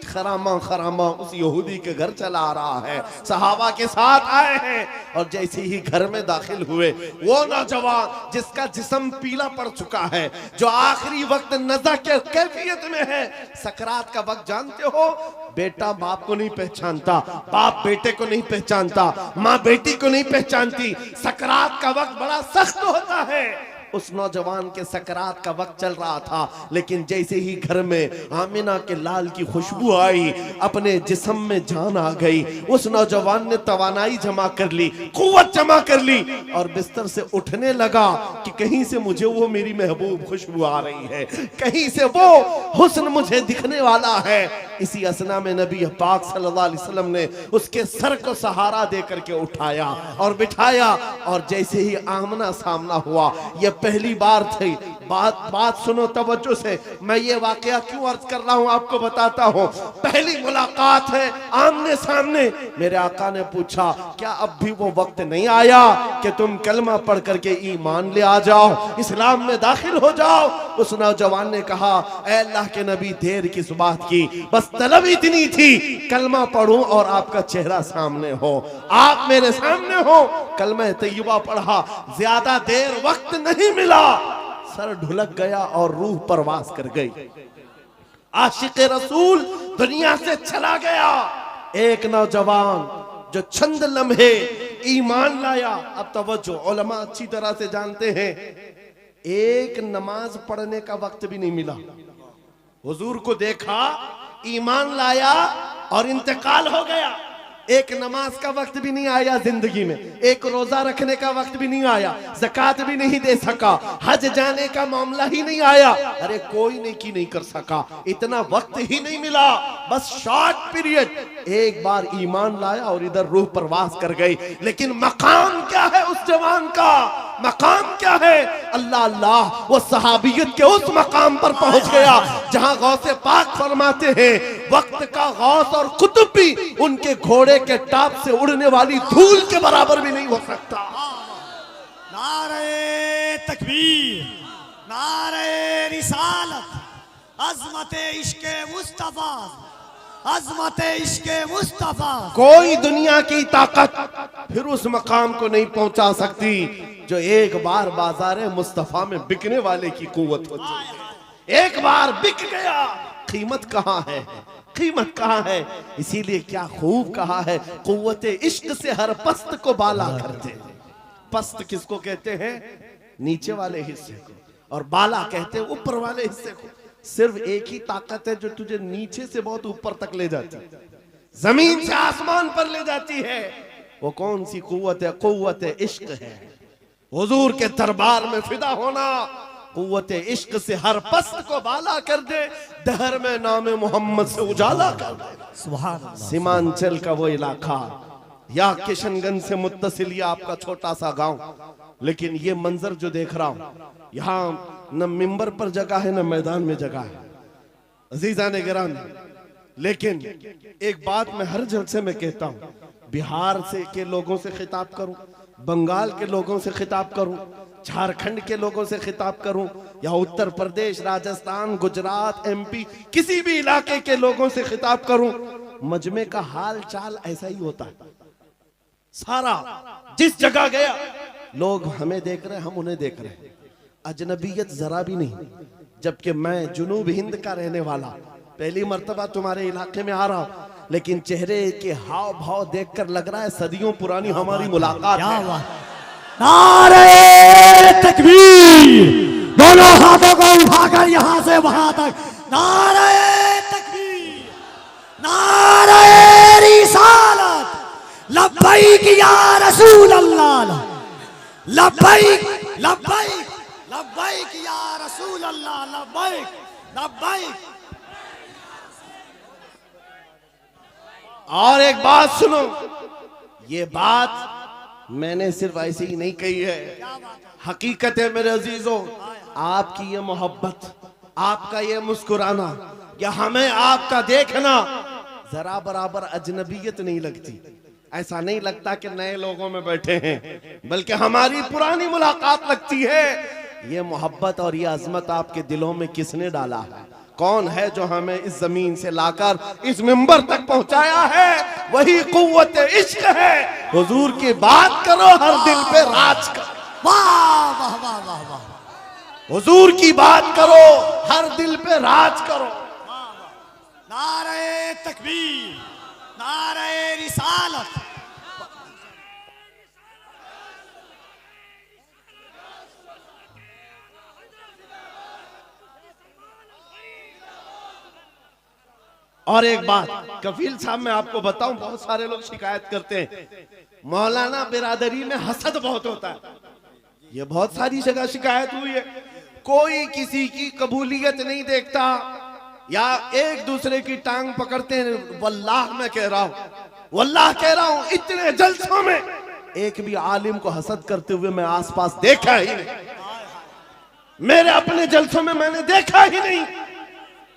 खरामा खरामा उस यहूदी के घर चला आ रहा है। सहाबा के साथ आए हैं और जैसे ही घर में दाखिल हुए, वो नौजवान जिसका जिस्म पीला पड़ चुका है, जो आखिरी वक्त नज़ा के कैफियत में है, सकरात का वक्त जानते हो, बेटा बाप को नहीं पहचानता, बाप बेटे को नहीं पहचानता, माँ बेटी को नहीं पहचानती। सकरात का वक्त बड़ा सख्त होता है। उस नौजवान के सकरात का वक्त चल रहा था, लेकिन जैसे ही घर में आमिना के लाल की खुशबू आई, अपने जिस्म में जान आ गई। उस नौजवान ने तवानाई जमा कर ली, कुव्वत जमा कर ली और बिस्तर से उठने लगा कि कहीं से मुझे वो मेरी महबूब खुशबू आ रही है, कहीं से वो हुस्न मुझे दिखने वाला है। इसी असना में नबी पाक सल्लल्लाहु अलैहि वसल्लम ने उसके सर को सहारा दे करके उठाया और बिठाया, और जैसे ही आमना सामना हुआ, ये पहली बार थी। बात सुनो तवज्जो से, मैं ये वाकया क्यों अर्ज कर रहा हूं आपको बताता हूं। पहली मुलाकात है आमने सामने। मेरे आका ने पूछा, क्या अब भी वो वक्त नहीं आया कि तुम कलमा पढ़ करके ईमान ले आ जाओ, इस्लाम में दाखिल हो जाओ? उस नौजवान ने कहा, ऐ अल्लाह के नबी देर किस बात की, बस तलब इतनी थी कलमा पढ़ूं और आपका चेहरा सामने हो, आप मेरे सामने हो। कलमा तैयबा पढ़ा, ज्यादा देर वक्त नहीं मिला, सर ढुलक गया और रूह परवास कर गई। आशिक रसूल दुनिया से चला गया। एक नौजवान जो चंद लम्हे ईमान लाया। अब तवज्जो, उलमा अच्छी तरह से जानते हैं, एक नमाज पढ़ने का वक्त भी नहीं मिला। हुजूर को देखा, ईमान लाया और इंतकाल हो गया। एक नमाज का वक्त भी नहीं आया जिंदगी में, एक रोजा रखने का वक्त भी नहीं आया, ज़कात भी नहीं दे सका, हज जाने का मामला ही नहीं आया, अरे कोई नेकी नहीं कर सका, इतना वक्त ही नहीं मिला, बस शॉर्ट पीरियड, एक बार ईमान लाया और इधर रूह परवास कर गई। लेकिन मकाम क्या है उस जवान का, मकाम क्या है? अल्लाह अल्लाह, वो सहाबियत के उस मकाम पर पहुंच गया जहां गौसे पाक फरमाते हैं वक्त का गौस और कुतुब भी उनके घोड़े के टाप से उड़ने वाली धूल के बराबर भी नहीं हो सकता। नारे तकबीर, नारे रिसालत, अज़मते इश्क़े मुस्तफा, अज़मते इश्क़े मुस्तफा। कोई दुनिया की ताकत फिर उस मकाम को नहीं पहुंचा सकती जो एक बार बाजार मुस्तफा में बिकने वाले की कुव्वत होती है। एक बार बिक गया, कीमत कहाँ है, कीमत कहाँ है? इसीलिए क्या खूब कहा है, कुव्वते इश्क से हर पस्त को बाला करते। पस्त किसको कहते हैं? नीचे वाले हिस्से को, और बाला कहते हैं ऊपर वाले हिस्से को। सिर्फ एक ही ताकत है जो तुझे नीचे से बहुत ऊपर तक ले जाती है, जमीन से आसमान पर ले जाती है। वो कौन सी कुव्वत है? कुव्वत इश्क है। हुजूर के दरबार में फिदा होना कुव्वत इश्क से हर पस्त को बाला कर दे, दहर में नाम मोहम्मद से उजाला कर दे। सुभान अल्लाह। सीमांचल का वो इलाका या किशनगंज से मुत्तसिल ये आपका छोटा सा गांव, लेकिन ये मंजर जो देख रहा हूं, यहाँ न मिंबर पर जगह है न मैदान में जगह है, अजीजा ने गिरामी। लेकिन एक बात मैं हर जलसे में कहता हूँ, बिहार से के लोगों से खिताब करूं, बंगाल के लोगों से खिताब करूं, झारखंड के लोगों से खिताब करूं, या उत्तर प्रदेश, राजस्थान, गुजरात, एमपी, किसी भी इलाके के लोगों से खिताब करूं, मजमे का हाल चाल ऐसा ही होता है। सारा जिस जगह गया लोग हमें देख रहे हैं, हम उन्हें देख रहे हैं, अजनबियत जरा भी नहीं। जबकि मैं जुनूब हिंद का रहने वाला, पहली मर्तबा तुम्हारे इलाके में आ रहा हूं, लेकिन चेहरे के हाव भाव देखकर लग रहा है सदियों पुरानी हमारी मुलाकात है। नारे तकबीर, दोनों हाथों को उठाकर यहां से वहां तक, नारे तकबीर, नारे रिसालत, लब्बैक या रसूल अल्लाह, लब्बैक लब्बैक लब्बैक या रसूल अल्लाह, लब्बैक लब्बैक। और एक बात सुनो, ये बात मैंने सिर्फ ऐसे ही नहीं कही है, हकीकत है मेरे अजीजों। आपकी ये मोहब्बत, आपका ये मुस्कुराना, या हमें आपका देखना जरा बराबर अजनबियत नहीं लगती। ऐसा नहीं लगता कि नए लोगों में बैठे हैं, बल्कि हमारी पुरानी मुलाकात लगती है। ये मोहब्बत और ये अजमत आपके दिलों में किसने डाला है? कौन है जो हमें इस जमीन से लाकर इस मिंबर तक पहुंचाया है? वही कुव्वत इश्क है। हुजूर की बात करो, हर दिल पे राज करो। वाह वाह वाह वाह वाह। हुजूर की बात करो, हर दिल पे राज करो। नारे तकबीर, नारे रिसालत। और एक बात कफील साहब मैं आपको बताऊं, बहुत सारे लोग शिकायत करते हैं मौलाना बिरादरी में हसद बहुत होता है। ये बहुत सारी जगह शिकायत हुई है, कोई किसी की कबूलियत नहीं देखता, या एक दूसरे की टांग पकड़ते हैं। वल्लाह मैं कह रहा हूं, वल्लाह कह रहा हूं, इतने जलसों में एक भी आलिम को हसद करते हुए मैं आसपास देखा ही नहीं। मेरे अपने जलसों में मैंने देखा ही नहीं।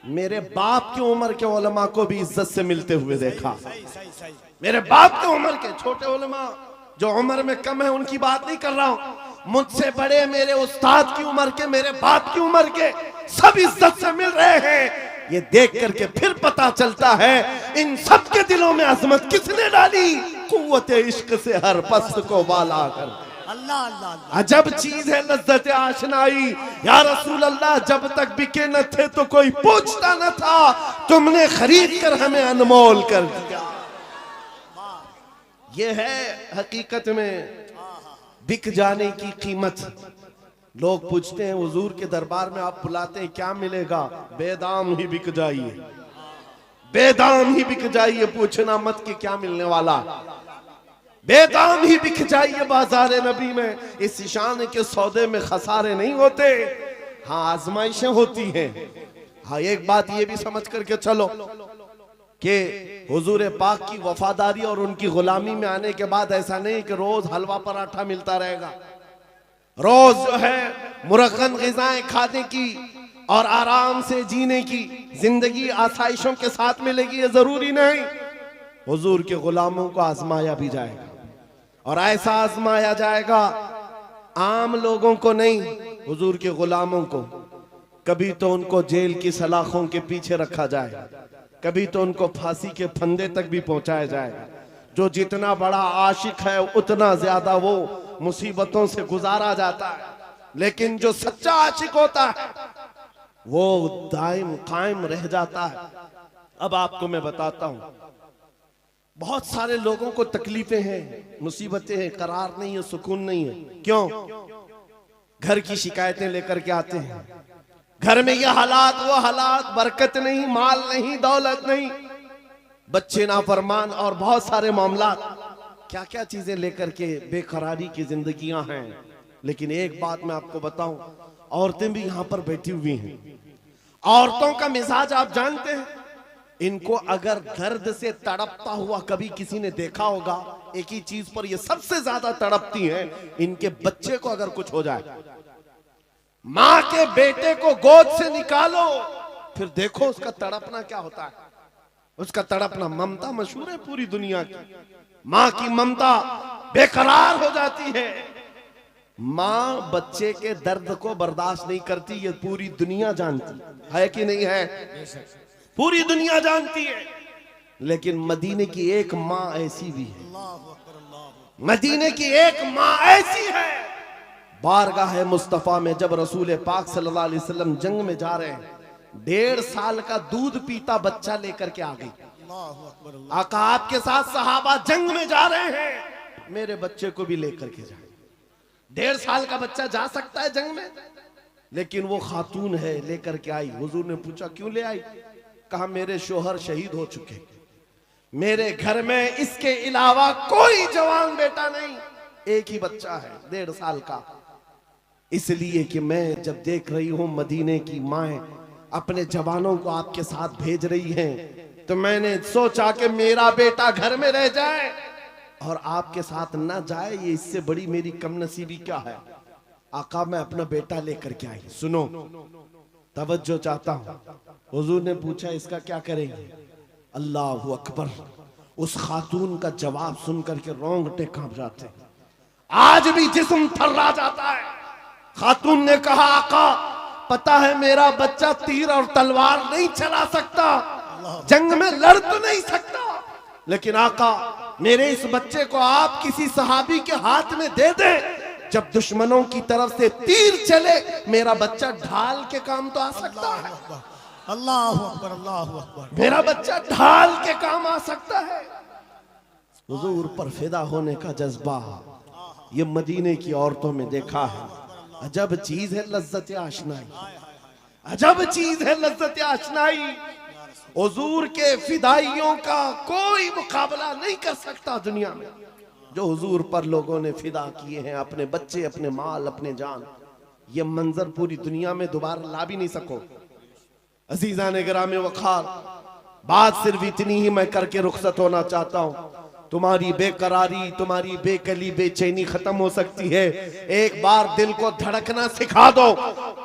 मेरे बाप की उम्र के उलमा को भी इज्जत से मिलते हुए देखा। मेरे बाप की उम्र के छोटे उलमा जो उम्र में कम है उनकी बात नहीं कर रहा हूं, मुझसे बड़े मेरे उस्ताद की उम्र के, मेरे बाप की उम्र के, सब इज्जत से मिल रहे हैं। ये देख करके फिर पता चलता है इन सब के दिलों में अजमत किसने डाली? कुव्वत इश्क से हर पस्त को बाला कर। अल्लाह अल्लाह। अजब चीज है लज्जत आशनाई। या रसूल अल्लाह, जब तक बिके न थे तो कोई पूछता न था, तुमने खरीद कर हमें अनमोल कर दिया। ये है हकीकत में बिक जाने की कीमत। लोग पूछते हैं हुजूर के दरबार में आप बुलाते हैं क्या मिलेगा? बेदाम ही बिक जाइए, बेदाम ही बिक जाइए, पूछना मत कि क्या मिलने वाला। बेदाम ही बिक जाइए बाजार नबी में, इस शान के सौदे में खसारे नहीं होते। हाँ आजमाइशें होती हैं। हाँ एक बात ये भी समझ करके चलो कि हुजूर पाक की वफादारी और उनकी गुलामी में आने के बाद ऐसा नहीं कि रोज हलवा पराठा मिलता रहेगा, रोज जो है मुरक्कन ग़िज़ाएं खाने की और आराम से जीने की जिंदगी आसाइशों के साथ मिलेगी, ये जरूरी नहीं। हुजूर के गुलामों को आजमाया भी जाएगा और ऐसा आजमाया जाएगा, आम लोगों को नहीं, हुजूर के गुलामों को। कभी तो उनको जेल की सलाखों के पीछे रखा जाए, कभी तो उनको फांसी के फंदे तक भी पहुंचाया जाएगा। जो जितना बड़ा आशिक है उतना ज्यादा वो मुसीबतों से गुजारा जाता है, लेकिन जो सच्चा आशिक होता है वो दायम कायम रह जाता है। अब आपको मैं बताता हूं, बहुत सारे लोगों को तकलीफें हैं, मुसीबतें हैं, करार नहीं है, सुकून नहीं है। क्यों? घर की शिकायतें लेकर के आते हैं, घर में ये हालात वो हालात, बरकत नहीं, माल नहीं, दौलत नहीं, बच्चे नाफरमान और बहुत सारे मामला, क्या क्या चीजें लेकर के बेकरारी की जिंदगियां हैं। लेकिन एक बात मैं आपको बताऊं, औरतें भी यहां पर बैठी हुई हैं। औरतों का मिजाज आप जानते हैं, इनको अगर गर्द से तड़पता हुआ कभी किसी ने देखा होगा, एक ही चीज पर ये सबसे ज्यादा तड़पती हैं, इनके बच्चे को अगर कुछ हो जाए। माँ के बेटे को गोद से निकालो, फिर देखो उसका तड़पना क्या होता है। उसका तड़पना, ममता मशहूर है पूरी दुनिया की, माँ की ममता बेकरार हो जाती है। माँ बच्चे के दर्द को बर्दाश्त नहीं करती, ये पूरी दुनिया जानती है कि नहीं है? पूरी दुनिया जानती है। लेकिन मदीने की एक माँ ऐसी भी है, मदीने की एक माँ ऐसी है, बारगाह मुस्तफा में जब रसूल पाक सल्लल्लाहु अलैहि वसल्लम जंग में जा रहे हैं, 1.5 साल का दूध पीता बच्चा लेकर के आ गई। आका आपके साथ सहाबा जंग में जा रहे हैं, मेरे बच्चे को भी लेकर के जाए। 1.5 साल का बच्चा जा सकता है जंग में? लेकिन वो खातून है, लेकर के आई। हुजूर ने पूछा क्यों ले आई? कहा मेरे शोहर शहीद हो चुके, मेरे घर में इसके अलावा कोई जवान बेटा नहीं, एक ही बच्चा है 1.5 साल का। इसलिए कि मैं जब देख रही हूं मदीने की माएं अपने जवानों को आपके साथ भेज रही हैं, तो मैंने सोचा कि मेरा बेटा घर में रह जाए और आपके साथ ना जाए, ये इससे बड़ी मेरी कमनसीबी क्या है। आका मैं अपना बेटा लेकर के आई। सुनो, तवज्जो चाहता हूं। हुजूर ने पूछा इसका क्या करेंगे? अल्लाहु अकबर। उस खातून का जवाब सुनकर के रोंगटे कांप जाते, आज भी जिस्म थर्रा जाता है। खातून ने कहा आका पता है मेरा बच्चा तीर और तलवार नहीं चला सकता, जंग में लड़ तो नहीं सकता, लेकिन आका मेरे इस बच्चे को आप किसी सहाबी के हाथ में दे दे, जब दुश्मनों की तरफ से तीर चले मेरा बच्चा ढाल के काम तो आ सकता है। अल्लाह अकबर, अल्लाह अकबर। मेरा बच्चा ढाल के काम आ सकता है। हुजूर पर फिदा होने का जज्बा ये मदीने की औरतों में देखा है। अजब चीज है लज्जत आशनाई, अजब चीज है लज्जत आशनाई। हुजूर के फिदाइयों का कोई मुकाबला नहीं कर सकता दुनिया में। जो हुजूर पर लोगों ने फिदा किए हैं, अपने बच्चे, अपने माल, अपने जान, ये मंजर पूरी दुनिया में दोबारा ला भी नहीं सको। अजीजान गिरामे वखार, बात सिर्फ इतनी ही मैं करके रुखसत होना चाहता हूँ। तुम्हारी बेकरारी, तुम्हारी बेकली, बेचैनी खत्म हो सकती है। एक बार दिल को धड़कना सिखा दो,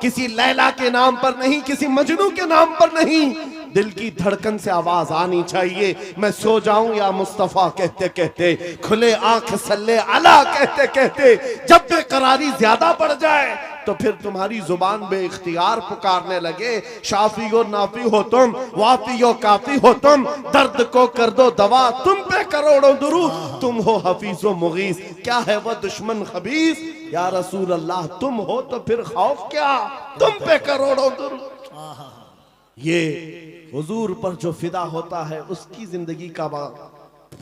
किसी लैला के नाम पर नहीं, किसी मजनू के नाम पर नहीं, दिल की धड़कन से आवाज आनी चाहिए। मैं सो जाऊं या मुस्तफा कहते कहते, खुले आंख सल्ले अला कहते कहते, जब बेकरारी ज्यादा बढ़ जाए तो फिर तुम्हारी जुबान बेइख्तियार पुकारने लगे, शाफी हो नाफी हो तुम, वाफी हो काफी हो तुम, दर्द को कर दो दवा, तुम पे करोड़ों दुरूद, तुम हो हफीजो मुगीस, क्या है वह दुश्मन खबीस, या रसूल अल्लाह तुम हो तो फिर खौफ क्या, तुम पे करोड़ों दुरूद। ये हुजूर पर जो फिदा होता है उसकी जिंदगी का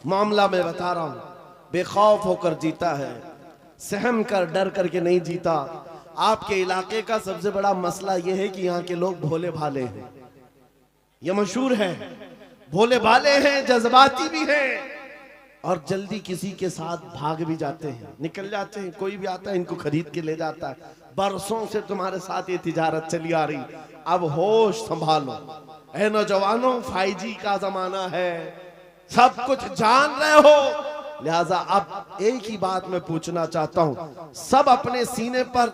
मामला मैं बता रहा हूं। बेखौफ होकर जीता है, सहम कर डर करके नहीं जीता। आपके इलाके का सबसे बड़ा मसला यह है कि यहाँ के लोग भोले भाले हैं, यह मशहूर है। भोले भाले हैं, जज्बाती भी हैं और जल्दी किसी के साथ भाग भी जाते हैं, निकल जाते हैं। कोई भी आता है इनको खरीद के ले जाता है। बरसों से तुम्हारे साथ ये तिजारत चली आ रही, अब होश संभालो। ऐ नौजवानों, 5G का जमाना है, सब कुछ जान रहे हो, लिहाजा अब एक ही बात मैं पूछना चाहता हूं, सब अपने सीने पर,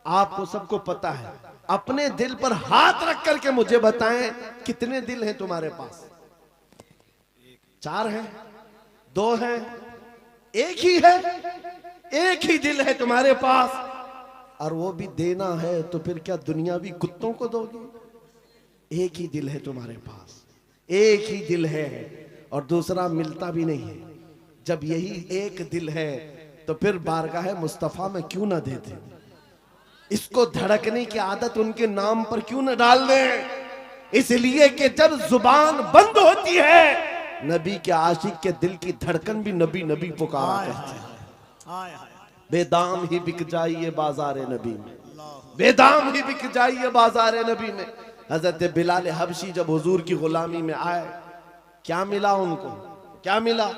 आपको सबको पता है, अपने दिल पर हाथ रख करके मुझे बताएं कितने दिल हैं तुम्हारे पास? 4 हैं, 2 हैं, एक ही है? एक ही दिल है तुम्हारे पास, और वो भी देना है तो फिर क्या दुनियावी कुत्तों को दोगे? एक ही दिल है तुम्हारे पास, एक ही दिल है और दूसरा मिलता भी नहीं है। जब यही एक दिल है तो फिर बारगाह मुस्तफा में क्यों ना देते? इसको धड़कने की आदत उनके नाम पर क्यों न डाल दें? इसलिए कि जब जुबान बंद होती है, नबी के आशिक के दिल की धड़कन भी नबी नबी पुकारा करती है। बेदाम ही बिक जाइए बाजार नबी में, बेदाम ही बिक जाइए बाजार नबी में। हजरत बिलाल हबशी जब हुजूर की गुलामी में आए, क्या मिला उनको? क्या मिला?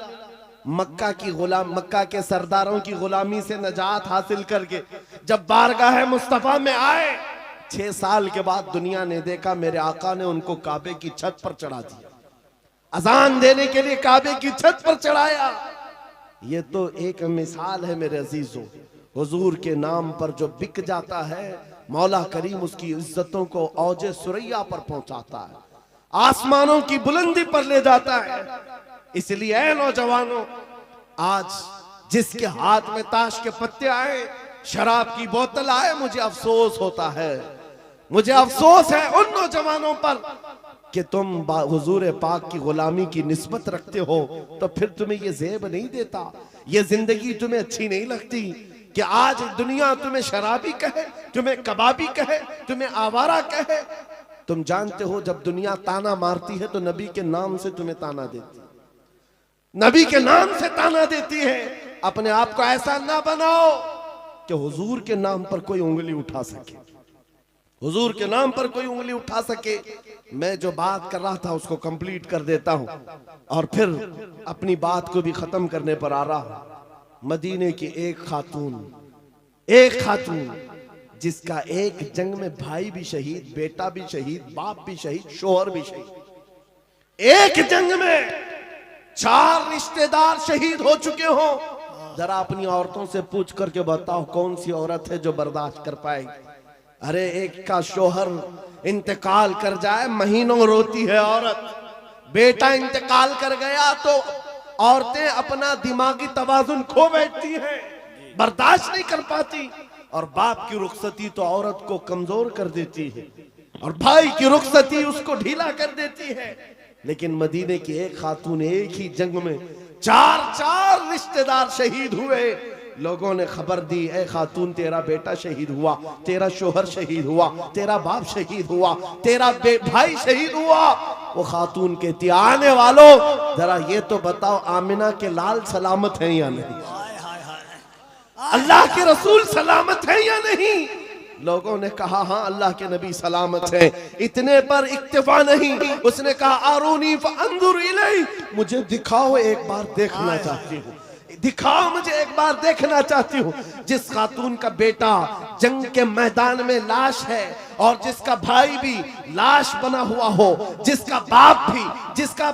मक्का की गुलाम, मक्का के सरदारों की गुलामी से नजात हासिल करके जब बारगाह मुस्तफा में आए, 6 साल के बाद दुनिया ने देखा मेरे आका ने उनको काबे की छत पर चढ़ा दिया, अजान देने के लिए काबे की छत पर चढ़ाया। ये तो एक मिसाल है मेरे अजीजों, हुजूर के नाम पर जो बिक जाता है, मौला करीम उसकी इज्जतों को औजे सुरैया पर पहुंचाता है, आसमानों की बुलंदी पर ले जाता है। इसलिए ऐ नौजवानों, आज जिसके हाथ में ताश के पत्ते आए, शराब की बोतल आए, मुझे अफसोस होता है, मुझे अफसोस है उन नौजवानों पर कि तुम हुजूर पाक की गुलामी की निस्बत रखते हो, तो फिर तुम्हें ये ज़ेब नहीं देता, ये जिंदगी तुम्हें अच्छी नहीं लगती कि आज दुनिया तुम्हें शराबी कहे, तुम्हें कबाबी कहे, तुम्हें आवारा कहे। तुम जानते हो जब दुनिया ताना मारती है तो नबी के नाम से तुम्हें ताना देती है, नबी के नाम से ताना देती है। अपने आप को ऐसा ना बनाओ कि हुजूर के नाम पर कोई उंगली उठा सके, हुजूर के नाम पर कोई उंगली उठा सके। मैं जो बात कर रहा था उसको कंप्लीट कर देता हूं और फिर अपनी बात को भी खत्म करने पर आ रहा हूं। मदीने की एक खातून जिसका एक जंग में भाई भी शहीद, बेटा भी शहीद, बाप भी शहीद, शोहर भी शहीद, एक जंग में 4 रिश्तेदार शहीद हो चुके हो। जरा अपनी औरतों से पूछ करके बताओ कौन सी औरत है जो बर्दाश्त कर पाएगी? अरे एक का शोहर इंतकाल कर जाए, महीनों रोती है औरत। बेटा इंतकाल कर गया तो औरतें अपना दिमागी तवाजुन खो बैठती हैं, बर्दाश्त नहीं कर पाती। और बाप की रुखसती तो औरत को कमजोर कर देती है और भाई की रुखसती उसको ढीला कर देती है। लेकिन मदीने की एक खातून एक ही जंग में 4 रिश्तेदार शहीद हुए। लोगों ने खबर दी, ए खातून तेरा बेटा शहीद हुआ, तेरा शोहर शहीद हुआ, तेरा बाप शहीद हुआ, तेरा भाई शहीद हुआ। वो खातून कहती, आने वालों जरा ये तो बताओ आमिना के लाल सलामत हैं या नहीं? अल्लाह के रसूल सलामत है या नहीं? लोगों ने कहा हाँ अल्लाह के नबी सलामत हैं। इतने पर इक्तिफा नहीं, उसने कहा आरूनी फअंजुर इलैहि, मुझे दिखाओ, एक बार देखना चाहती हूँ, दिखाओ मुझे एक बार देखना चाहती हूँ। जिस खातून का बेटा जंग के मैदान में लाश है और जिसका भाई भी लाश बना हुआ हो, जिसका बाप भी, जिसका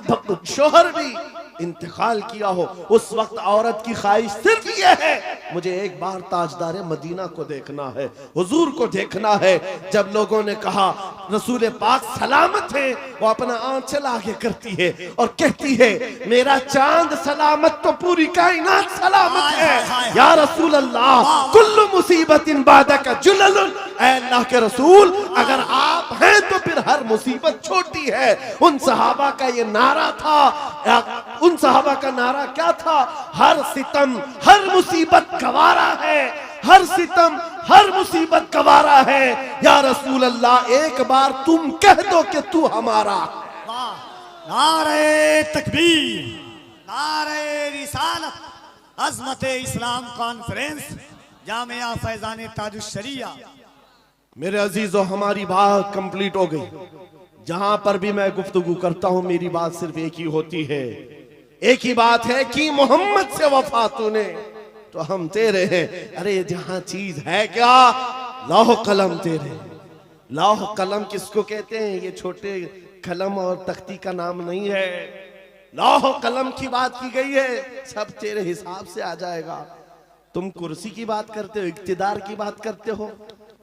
शोहर भी इंतकाल किया हो, उस वक्त औरत की ख्वाहिश सिर्फ ये है, मुझे एक बार ताजदार मदीना को देखना है, हुजूर को देखना है। जब लोगों ने कहा रसूल पाक सलामत है, वो अपना आंचल आगे करती है और कहती है मेरा चांद सलामत तो पूरी कायनात सलामत है। या रसूल अल्लाह कुल्लु मुसीबतिन बादका जुललुन, ऐ अल्लाह के रसूल अगर आप हैं तो फिर हर मुसीबत छोटी है। उन सहाबा का ये नारा था, उन सहाबा का नारा क्या था? हर सितम हर मुसीबत गवारा है, हर सितम हर मुसीबत गवारा है। या रसूल अल्लाह एक बार तुम कह दो कि तू हमारा। नारे तकबीर, नारे रिसालत, अज़मत इस्लाम कॉन्फ्रेंस, जामिया फैजान ताजुश शरिया। मेरे अजीजों, हमारी बात कंप्लीट हो गई। जहां पर भी मैं गुफ्तगू करता हूं मेरी बात सिर्फ एक ही होती है, एक ही बात है कि मोहम्मद से वफा तूने तो हम तेरे हैं। अरे जहां चीज है क्या, लौह कलम तेरे। लौह कलम किसको कहते हैं? ये छोटे कलम और तख्ती का नाम नहीं है, लौह कलम की बात की गई है। सब तेरे हिसाब से आ जाएगा। तुम कुर्सी की बात करते हो, इक्तिदार की बात करते हो,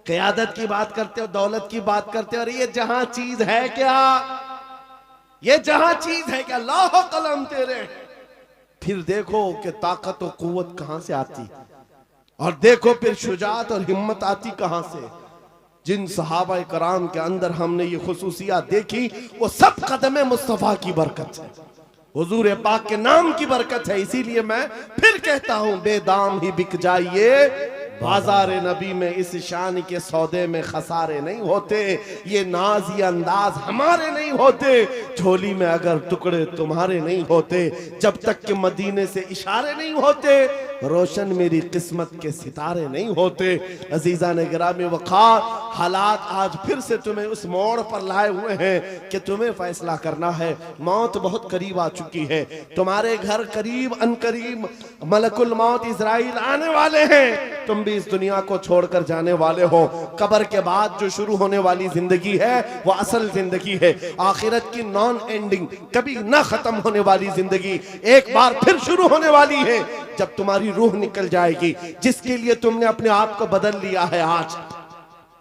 क़यादत की बात करते हो, दौलत की बात करते हो। अरे ये जहां चीज है क्या, ये जहां चीज है क्या, लौह कलम तेरे। फिर देखो कि ताकत और कुव्वत कहां से आती, और देखो फिर शुजाअत और हिम्मत आती कहां से। जिन सहाबा कराम के अंदर हमने ये खुसूसियात देखी वो सब कदम मुस्तफा की बरकत है, हुजूर पाक के नाम की बरकत है। इसीलिए मैं फिर कहता हूं बेदाम ही बिक जाइए बाजार नबी में, इस शान के सौदे में खसारे नहीं होते। ये नाज ये अंदाज हमारे नहीं होते, झोली में अगर टुकड़े तुम्हारे नहीं होते, जब तक कि मदीने से इशारे नहीं होते, रोशन मेरी किस्मत के सितारे नहीं होते। अजीजा ने गिरामी वक़ार, हालात आज फिर से तुम्हें उस मोड़ पर लाए हुए हैं कि तुम्हें फैसला करना है। मौत बहुत करीब आ चुकी है, तुम्हारे घर करीब अनकरीब मलकुल मौत इजराइल आने वाले हैं। तुम भी इस दुनिया को छोड़कर जाने वाले हो। कब्र के बाद जो शुरू होने वाली जिंदगी है वो असल जिंदगी है, आखिरत की नॉन एंडिंग, कभी ना खत्म होने वाली जिंदगी एक बार फिर शुरू होने वाली है, जब तुम्हारी रूह निकल जाएगी। जिसके लिए तुमने अपने आप को बदल लिया है, आज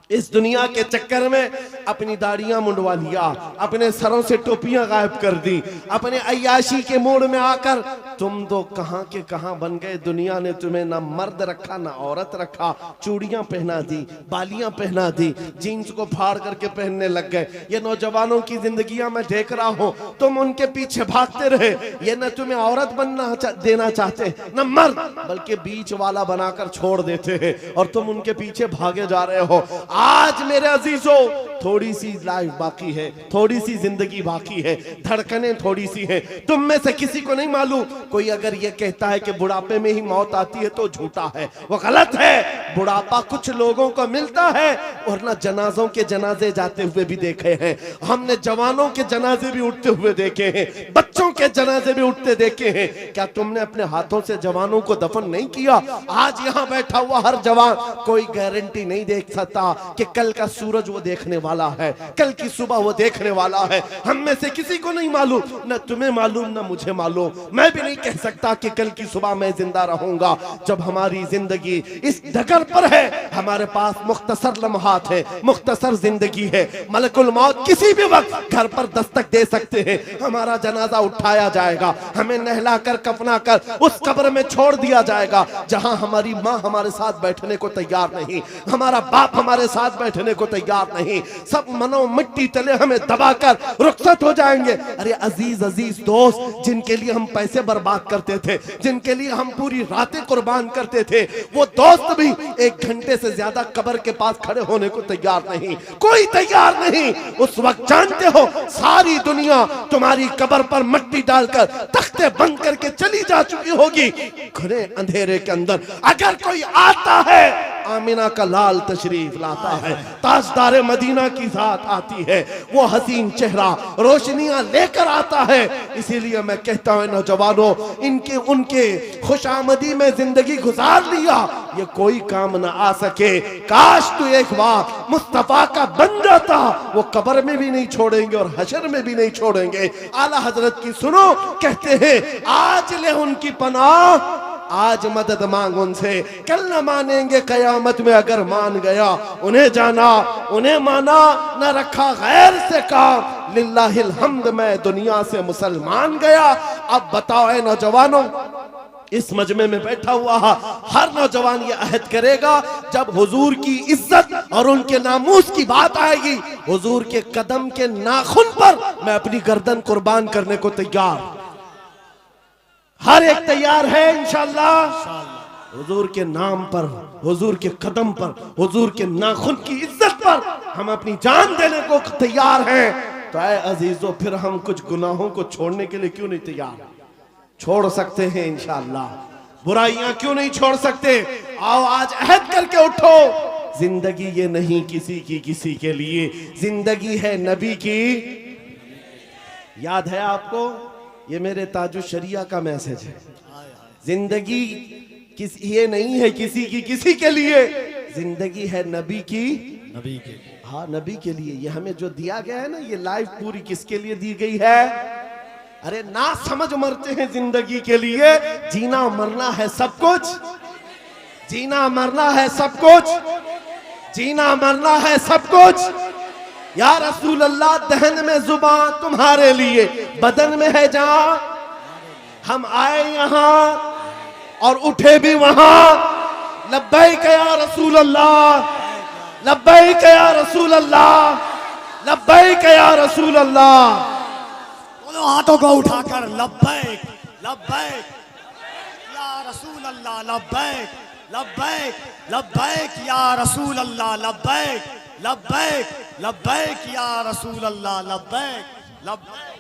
इस दुनिया के चक्कर में अपनी दाढ़ियां मुंडवा लिया, अपने सरों से टोपियां गायब कर दी, अपने अय्याशी के मोड़ में आकर तुम तो कहां के कहां बन गए। दुनिया ने तुम्हें ना मर्द रखा ना औरत रखा, चूड़ियां पहना दी, बालियां पहना दी, जीन्स को फाड़ करके पहनने लग गए। ये नौजवानों की जिंदगियां मैं देख रहा हूं, तुम उनके पीछे भागते रहे। ये न तुम्हें औरत बनना देना चाहते न मर्द, बल्कि बीच वाला बनाकर छोड़ देते हैं और तुम उनके पीछे भागे जा रहे हो। आज मेरे अजीजों थोड़ी सी लाइफ बाकी है, थोड़ी सी जिंदगी बाकी है, धड़कनें थोड़ी सी हैं। तुम में से किसी को नहीं मालूम, कोई अगर ये कहता है कि बुढ़ापे में ही मौत आती है तो झूठा है, वो गलत है। बुढ़ापा कुछ लोगों को मिलता है, और ना जनाजों के जनाजे जाते हुए भी देखे हैं हमने, जवानों के जनाजे भी उठते हुए देखे हैं, बच्चों के जनाजे भी उठते देखे हैं। क्या तुमने अपने हाथों से जवानों को दफन नहीं किया? आज यहाँ बैठा हुआ हर जवान कोई गारंटी नहीं देख सकता कि कल का सूरज वो देखने वाला है, कल की सुबह वो देखने वाला है। हम में से किसी को नहीं मालूम, न तुम्हें मालूम न मुझे मालूम। मैं भी नहीं कह सकता कि कल की सुबह मैं जिंदा रहूंगा। जब हमारी जिंदगी इस डगर पर है, हमारे पास मुख्तसर लम्हात है, मुख्तसर जिंदगी है। मलकुल मौत किसी भी वक्त घर पर दस्तक दे सकते हैं, हमारा जनाजा उठाया जाएगा, हमें नहला कर कफना कर उस कब्र में छोड़ दिया जाएगा जहां हमारी माँ हमारे साथ बैठने को तैयार नहीं, हमारा बाप हमारे साथ बैठने को तैयार नहीं। सब मनो मिट्टी तले हमें दबाकर रुखसत हो जाएंगे। अरे अजीज अजीज दोस्त, जिनके लिए हम पैसे बर्बाद करते थे, जिनके लिए हम पूरी रातें कुर्बान करते थे, वो दोस्त भी 1 घंटे से ज्यादा कब्र के पास खड़े होने को तैयार नहीं, कोई तैयार नहीं। उस वक्त जानते हो सारी दुनिया तुम्हारी कब्र पर मिट्टी डालकर तख्ते बंद करके चली जा चुकी होगी। घने अंधेरे के अंदर अगर कोई आता है, आमिना का लाल तशरीफ लाता है, ताजदार मदीना की जात आती है, वो हसीन चेहरा रोशनियां लेकर आता है। इसीलिए मैं कहता हूं नौजवानों, इनके उनके खुशामदी में जिंदगी गुजार लिया, ये कोई काम ना आ सके। काश तू एक बार मुस्तफा का बन जाता, वो कब्र में भी नहीं छोड़ेंगे और हशर में भी नहीं छोड़ेंगे। आला हजरत की सुनो, कहते हैं आज ले उनकी पनाह, आज मदद मांग उनसे, कल न मानेंगे कयामत में अगर मान गया। उन्हें जाना उन्हें माना, न रखा गैर से काम, लिल्लाहिल हम्द मैं दुनिया से मुसलमान गया। अब बताओ ऐ नौजवानों, इस मजमे में बैठा हुआ हर नौजवान ये अहद करेगा, जब हुजूर की इज्जत और उनके नामूस की बात आएगी, हुजूर के कदम के नाखून पर मैं अपनी गर्दन कुर्बान करने को तैयार। हर एक तैयार है इंशाअल्लाह। हुजूर के नाम पर, हुजूर के कदम पर, हुजूर के नाखून की इज्जत पर हम अपनी जान देने को तैयार हैं। तो ऐ अजीजों, फिर हम कुछ गुनाहों को छोड़ने के लिए क्यों नहीं तैयार? छोड़ सकते हैं इंशाअल्लाह। बुराइयां क्यों नहीं छोड़ सकते? आओ आज अहद करके उठो, जिंदगी ये नहीं किसी के लिए, जिंदगी है नबी की। याद है आपको? ये मेरे ताजु शरिया का मैसेज है। जिंदगी ये नहीं है किसी के लिए, जिंदगी है नबी की, नबी के। हाँ नबी के लिए। ये हमें जो दिया गया है ना, ये लाइफ पूरी किसके लिए दी गई है? अरे ना समझ मरते हैं जिंदगी के लिए, जीना मरना है सब कुछ, जीना मरना है सब कुछ, जीना मरना है सब कुछ। या रसूल अल्लाह, दहन में जुबान तुम्हारे लिए, बदन में है जान। हम आए यहाँ और उठे भी वहां। लब्बैक या रसूल अल्लाह, लब्बैक या रसूल अल्लाह, लब्बैक या रसूल अल्लाह। दोनों हाथों को उठाकर लब्बैक लब्बैक या रसूल अल्लाह, लब्बैक लब्बैक लब्बैक या रसूल अल्लाह, लब्बैक लब्बैक लब्बैक या रसूल अल्लाह, लब्बैक लब्बैक।